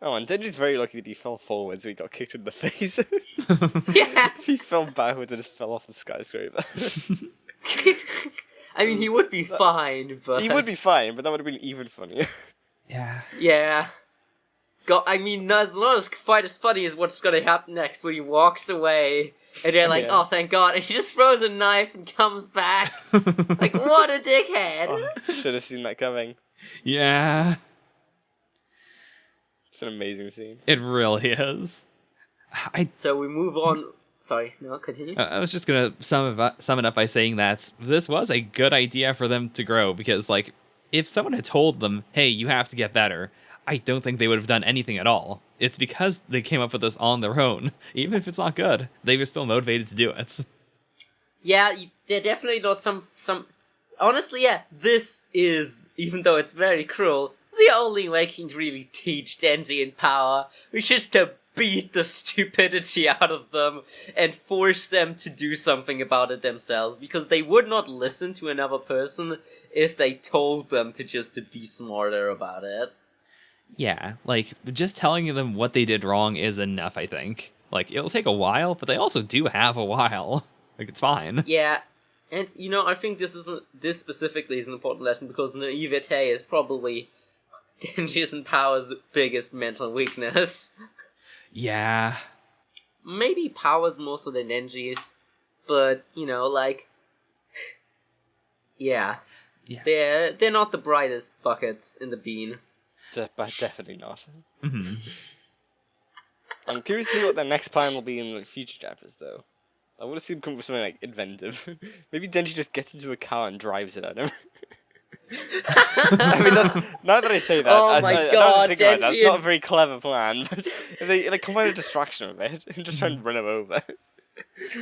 Oh, and Denji's very lucky that he fell forward, so he got kicked in the face. Yeah. He fell backwards and just fell off the skyscraper. I mean, he would be fine, but... He would be fine, but that would have been even funnier. Yeah. Yeah. God, I mean, that's not quite as funny as what's gonna happen next when he walks away, and they're like, Yeah. oh, thank God, and he just throws a knife and comes back. Like, what a dickhead! Oh, should have seen that coming. Yeah. It's an amazing scene. It really is. So we move on... Sorry, no, continue. I was just gonna sum it up by saying that this was a good idea for them to grow, because, like, if someone had told them, hey, you have to get better, I don't think they would have done anything at all. It's because they came up with this on their own. Even if it's not good, they were still motivated to do it. Yeah, they're definitely not some... Honestly, yeah, this is, even though it's very cruel, the only way can really teach Denji in power, which is to beat the stupidity out of them and force them to do something about it themselves, because they would not listen to another person if they told them to be smarter about it. Yeah, like, just telling them what they did wrong is enough, I think. Like, it'll take a while, but they also do have a while. Like, it's fine. Yeah, and, you know, I think this specifically is an important lesson, because naivete is probably Denji's and Power's biggest mental weakness. Yeah. Maybe Power's more so than Denji's, but, you know, like... yeah. They're not the brightest buckets in the bean. But definitely not. Mm-hmm. I'm curious to see what their next plan will be in the future chapters, though. I want to see them come up with something, like, inventive. Maybe Denji just gets into a car and drives it at him. I mean, now that I say that, Oh my God, that's not a very clever plan. But if they combine a distraction with it and just try and run him over.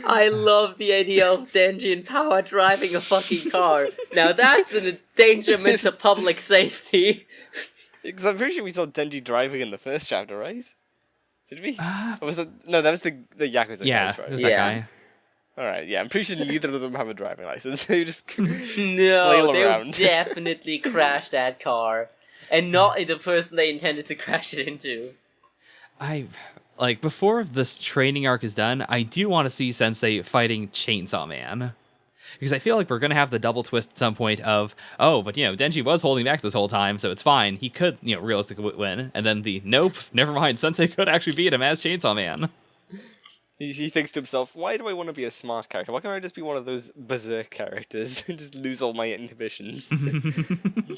I love the idea of Denji and Power driving a fucking car. Now that's an endangerment to public safety. Because I'm pretty sure we saw Denji driving in the first chapter, right? Did we? Or was that... No, that was the Yakuza Yeah, guy's driving. there's that guy. Alright, yeah, I'm pretty sure neither of them have a driving license. They just No, flail they around. would definitely crash that car. And not the person they intended to crash it into. Like, before this training arc is done, I do want to see Sensei fighting Chainsaw Man. Because I feel like we're going to have the double twist at some point of, oh, but, Denji was holding back this whole time, so it's fine. He could, realistically win. And then nope, never mind, Sensei could actually beat him as Chainsaw Man. He thinks to himself, why do I want to be a smart character? Why can't I just be one of those berserk characters and just lose all my inhibitions?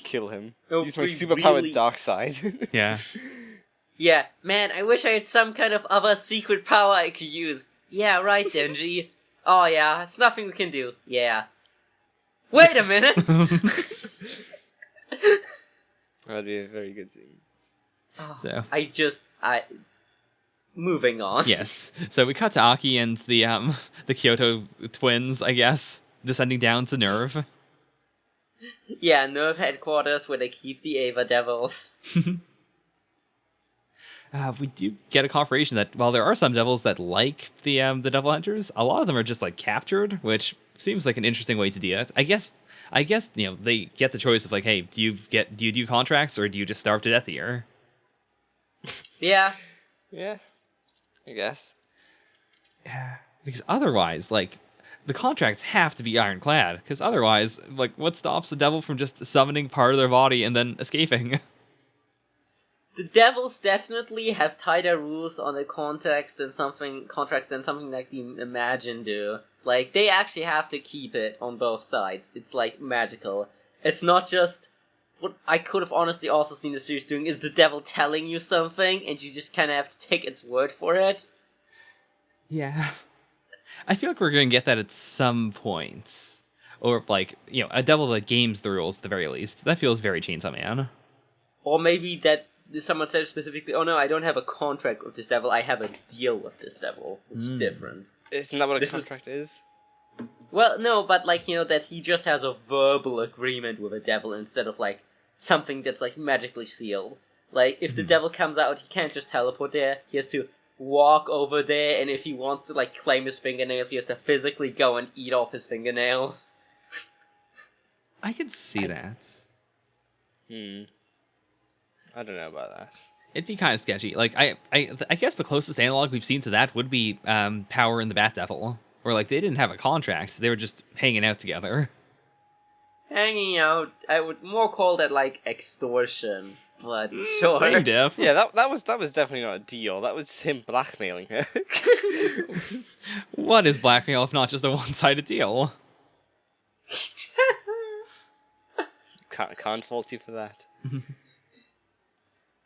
Kill him. Use my superpowered dark side. Yeah. Yeah, man, I wish I had some kind of other secret power I could use. Yeah, right, Denji. Oh yeah, it's nothing we can do. Yeah. Wait a minute! That'd be a very good scene. So Moving on. yes. So we cut to Aki and the Kyoto twins, I guess, descending down to Nerve. Yeah, Nerve headquarters where they keep the Ava Devils. We do get a confirmation that while there are some devils that like the Devil Hunters, a lot of them are just like captured, which seems like an interesting way to do it. I guess they get the choice of like, hey, do you do contracts or do you just starve to death here? Yeah. Yeah, I guess. Yeah, because otherwise, like, the contracts have to be ironclad. Because otherwise, like, what stops the devil from just summoning part of their body and then escaping? The devils definitely have tighter rules on the contracts than something like the Imagine do. Like, they actually have to keep it on both sides. It's, like, magical. It's not just... What I could have honestly also seen the series doing is the devil telling you something, and you just kind of have to take its word for it. Yeah. I feel like we're going to get that at some point. Or, like, a devil that games the rules at the very least. That feels very Chainsaw Man. Or maybe that someone said specifically, oh no, I don't have a contract with this devil, I have a deal with this devil. It's different. Isn't that what a contract is? Well, no, but, like, that he just has a verbal agreement with a devil instead of, like, something that's, like, magically sealed. Like, if the devil comes out, he can't just teleport there. He has to walk over there, and if he wants to, like, claim his fingernails, he has to physically go and eat off his fingernails. I could see that. I don't know about that. It'd be kind of sketchy. Like, I guess the closest analog we've seen to that would be Power and the Bat Devil. Where, like, they didn't have a contract. They were just hanging out together. Hanging out, I would more call that, like, extortion. But sure. Same diff. Yeah, that was definitely not a deal. That was him blackmailing her. What is blackmail if not just a one-sided deal? Can't fault you for that.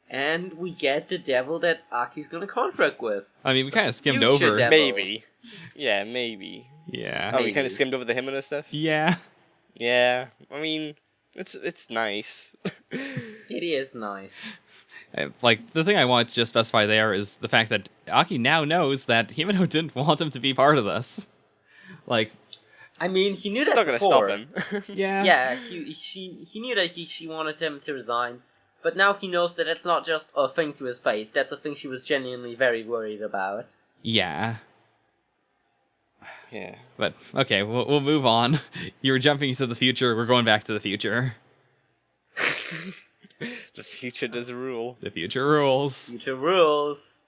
And we get the devil that Aki's gonna contract with. I mean, we kind of skimmed Future over. devil. Maybe. Yeah, maybe. Yeah. Oh, we Maybe. kind of skimmed over the him and stuff? Yeah. Yeah. I mean, it's nice. It is nice. Like, the thing I wanted to just specify there is the fact that Aki now knows that Himeno didn't want him to be part of this. Like, I mean, he knew It's that not gonna before. stop him. yeah. Yeah, he knew that she wanted him to resign, but now he knows that that's not just a thing to his face. That's a thing she was genuinely very worried about. Yeah. Yeah. But, okay, we'll move on. You were jumping into the future, we're going back to the future. The future does rule. The future rules. Future rules.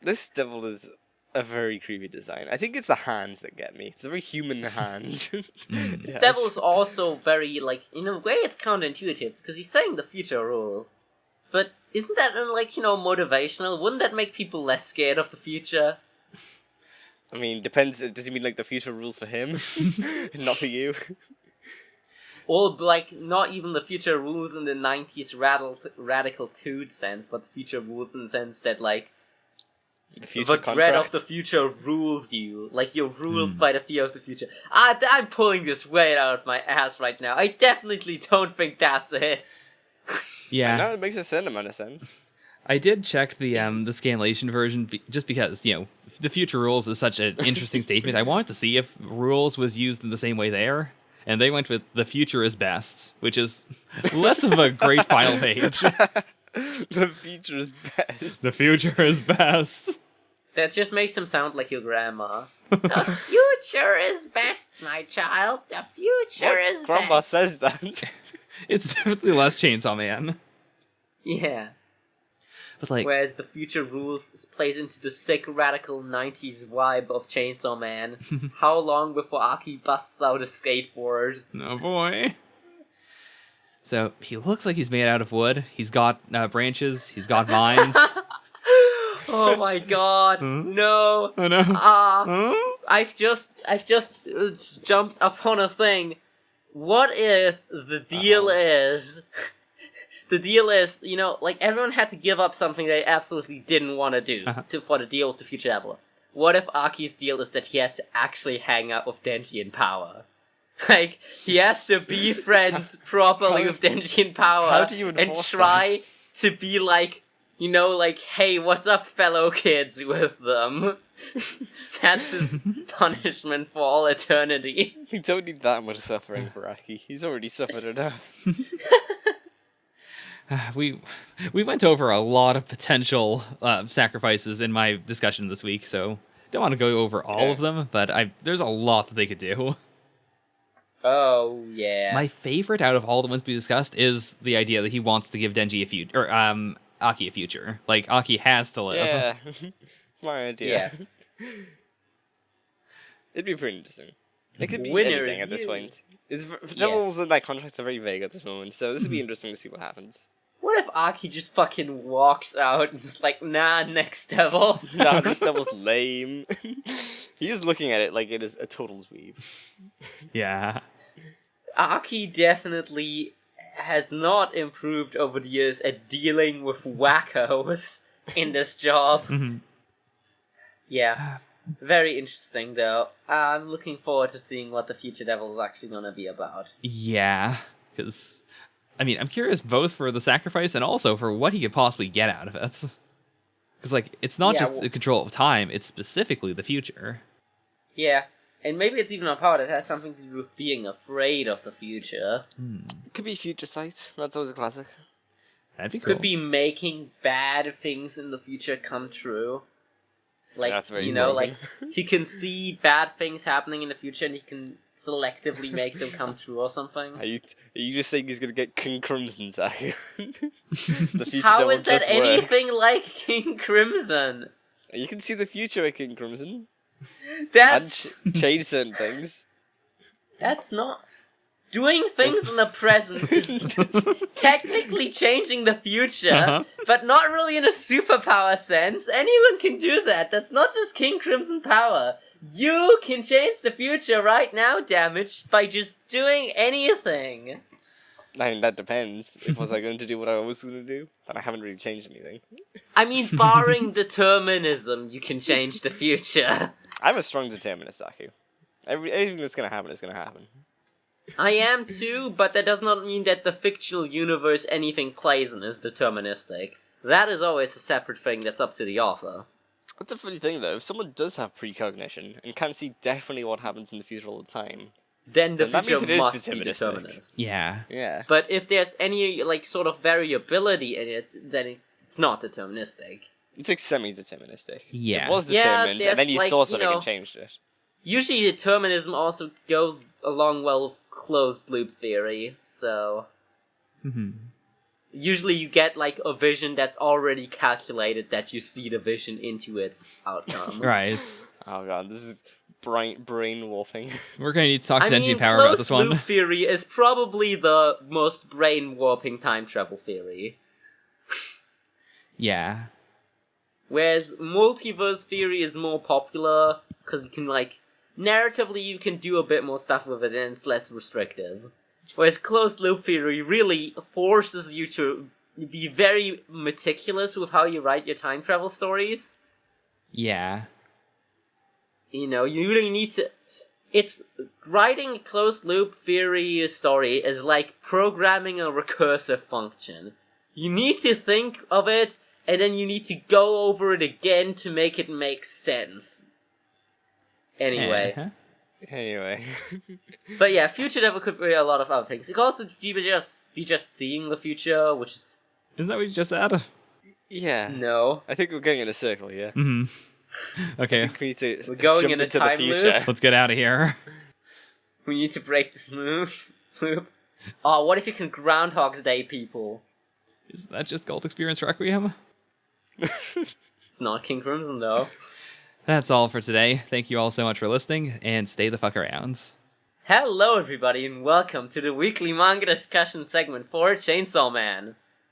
This devil is a very creepy design. I think it's the hands that get me. It's the very human hands. This devil is also very, like, in a way it's counterintuitive, because he's saying the future rules. But isn't that, like, motivational? Wouldn't that make people less scared of the future? I mean, depends. Does he mean like the future rules for him, not for you? Or, like, not even the future rules in the 90s radical dude sense, but the future rules in the sense that, like, The future the dread of contract? the future rules you. Like, you're ruled by the fear of the future. I'm pulling this way out of my ass right now. I definitely don't think that's it. Yeah. No, it makes a certain amount of sense. I did check the scanlation version just because, the future rules is such an interesting statement. I wanted to see if rules was used in the same way there. And they went with the future is best, which is less of a great final page. The future is best. The future is best. That just makes him sound like your grandma. The future is best, my child. The future is Grandma best. says that. It's definitely less Chainsaw Man. Yeah. But like, Whereas the future rules plays into the sick radical 90s vibe of Chainsaw Man. How long before Aki busts out a skateboard? oh boy. So he looks like he's made out of wood. He's got branches. He's got vines. Oh my god, no. Oh no. Huh? I've just jumped upon a thing. What if the deal is... The deal is, like, everyone had to give up something they absolutely didn't want to do for the deal with the future devil. What if Aki's deal is that he has to actually hang out with Denji in Power? Like, he has to be friends properly with Denji in Power how do you and enforce try to be like, like, hey, what's up, fellow kids, with them. That's his punishment for all eternity. We don't need that much suffering for Aki. He's already suffered enough. We went over a lot of potential sacrifices in my discussion this week, so don't want to go over all of them, but there's a lot that they could do. Oh, yeah. My favorite out of all the ones we discussed is the idea that he wants to give Denji a future, or Aki a future. Like, Aki has to live. Yeah, it's my idea. Yeah. It'd be pretty interesting. It could be Winner anything is at this you. point. Devils and contracts are very vague at this moment, so this would be interesting to see what happens. What if Aki just fucking walks out and is like, nah, next devil? Nah, this devil's lame. He is looking at it like it is a total dweeb. Yeah. Aki definitely has not improved over the years at dealing with wackos in this job. Yeah. Very interesting, though. I'm looking forward to seeing what the future devil is actually going to be about. Yeah, because, I'm curious both for the sacrifice and also for what he could possibly get out of it. Because, like, it's not just the control of time, it's specifically the future. Yeah, and maybe it's even a power that has something to do with being afraid of the future. Could be future sight. That's always a classic. That'd be cool. Could be making bad things in the future come true. Like, That's very you know, broken. like, he can see bad things happening in the future and he can selectively make them come true or something. Are you just saying he's gonna get King Crimson, Zach? The future How devil is that just anything works. like King Crimson? You can see the future with King Crimson. That's And change certain things. that's not doing things in the present is technically changing the future, but not really in a superpower sense. Anyone can do that. That's not just King Crimson power. You can change the future right now, Damage, by just doing anything. I mean, that depends. If was I going to do what I was going to do, then I haven't really changed anything. I mean, barring determinism, you can change the future. I'm a strong determinist, Aku. Anything that's going to happen is going to happen. I am too, but that does not mean that the fictional universe anything plays in is deterministic. That is always a separate thing that's up to the author. What's the funny thing, though? If someone does have precognition and can see definitely what happens in the future all the time, Then the that means future it is must be deterministic. determinist. Yeah. yeah. But if there's any, like, sort of variability in it, then it's not deterministic. It's like semi-deterministic. Yeah. It was Yeah, determined, and then there's, you like, saw you something know- and changed it. Usually determinism also goes along well with closed-loop theory, so... Hmm. Usually you get, like, a vision that's already calculated that you see the vision into its outcome. Right. Oh god, this is brain warping. We're gonna need to talk to I Denji mean, Power about this closed-loop one. theory is probably the most brain-warping time travel theory. Yeah. Whereas multiverse theory is more popular, because you can, like, narratively you can do a bit more stuff with it and it's less restrictive. Whereas closed loop theory really forces you to be very meticulous with how you write your time travel stories. Yeah. You know, you really need to... It's... Writing a closed loop theory story is like programming a recursive function. You need to think of it, and then you need to go over it again to make it make sense. Anyway. Uh-huh. Anyway. But yeah, future devil could be a lot of other things. It could also be just seeing the future, which is... Isn't that what you just said? Yeah. No. I think we're going in a circle here. Hmm. Okay. I think we need to We're going jump in a into the time future. loop. Let's get out of here. We need to break this loop. Oh, what if you can Groundhog's Day people? Isn't that just Gold Experience Requiem? It's not King Crimson, though. That's all for today. Thank you all so much for listening, and stay the fuck around. Hello, everybody, and welcome to the weekly manga discussion segment for Chainsaw Man.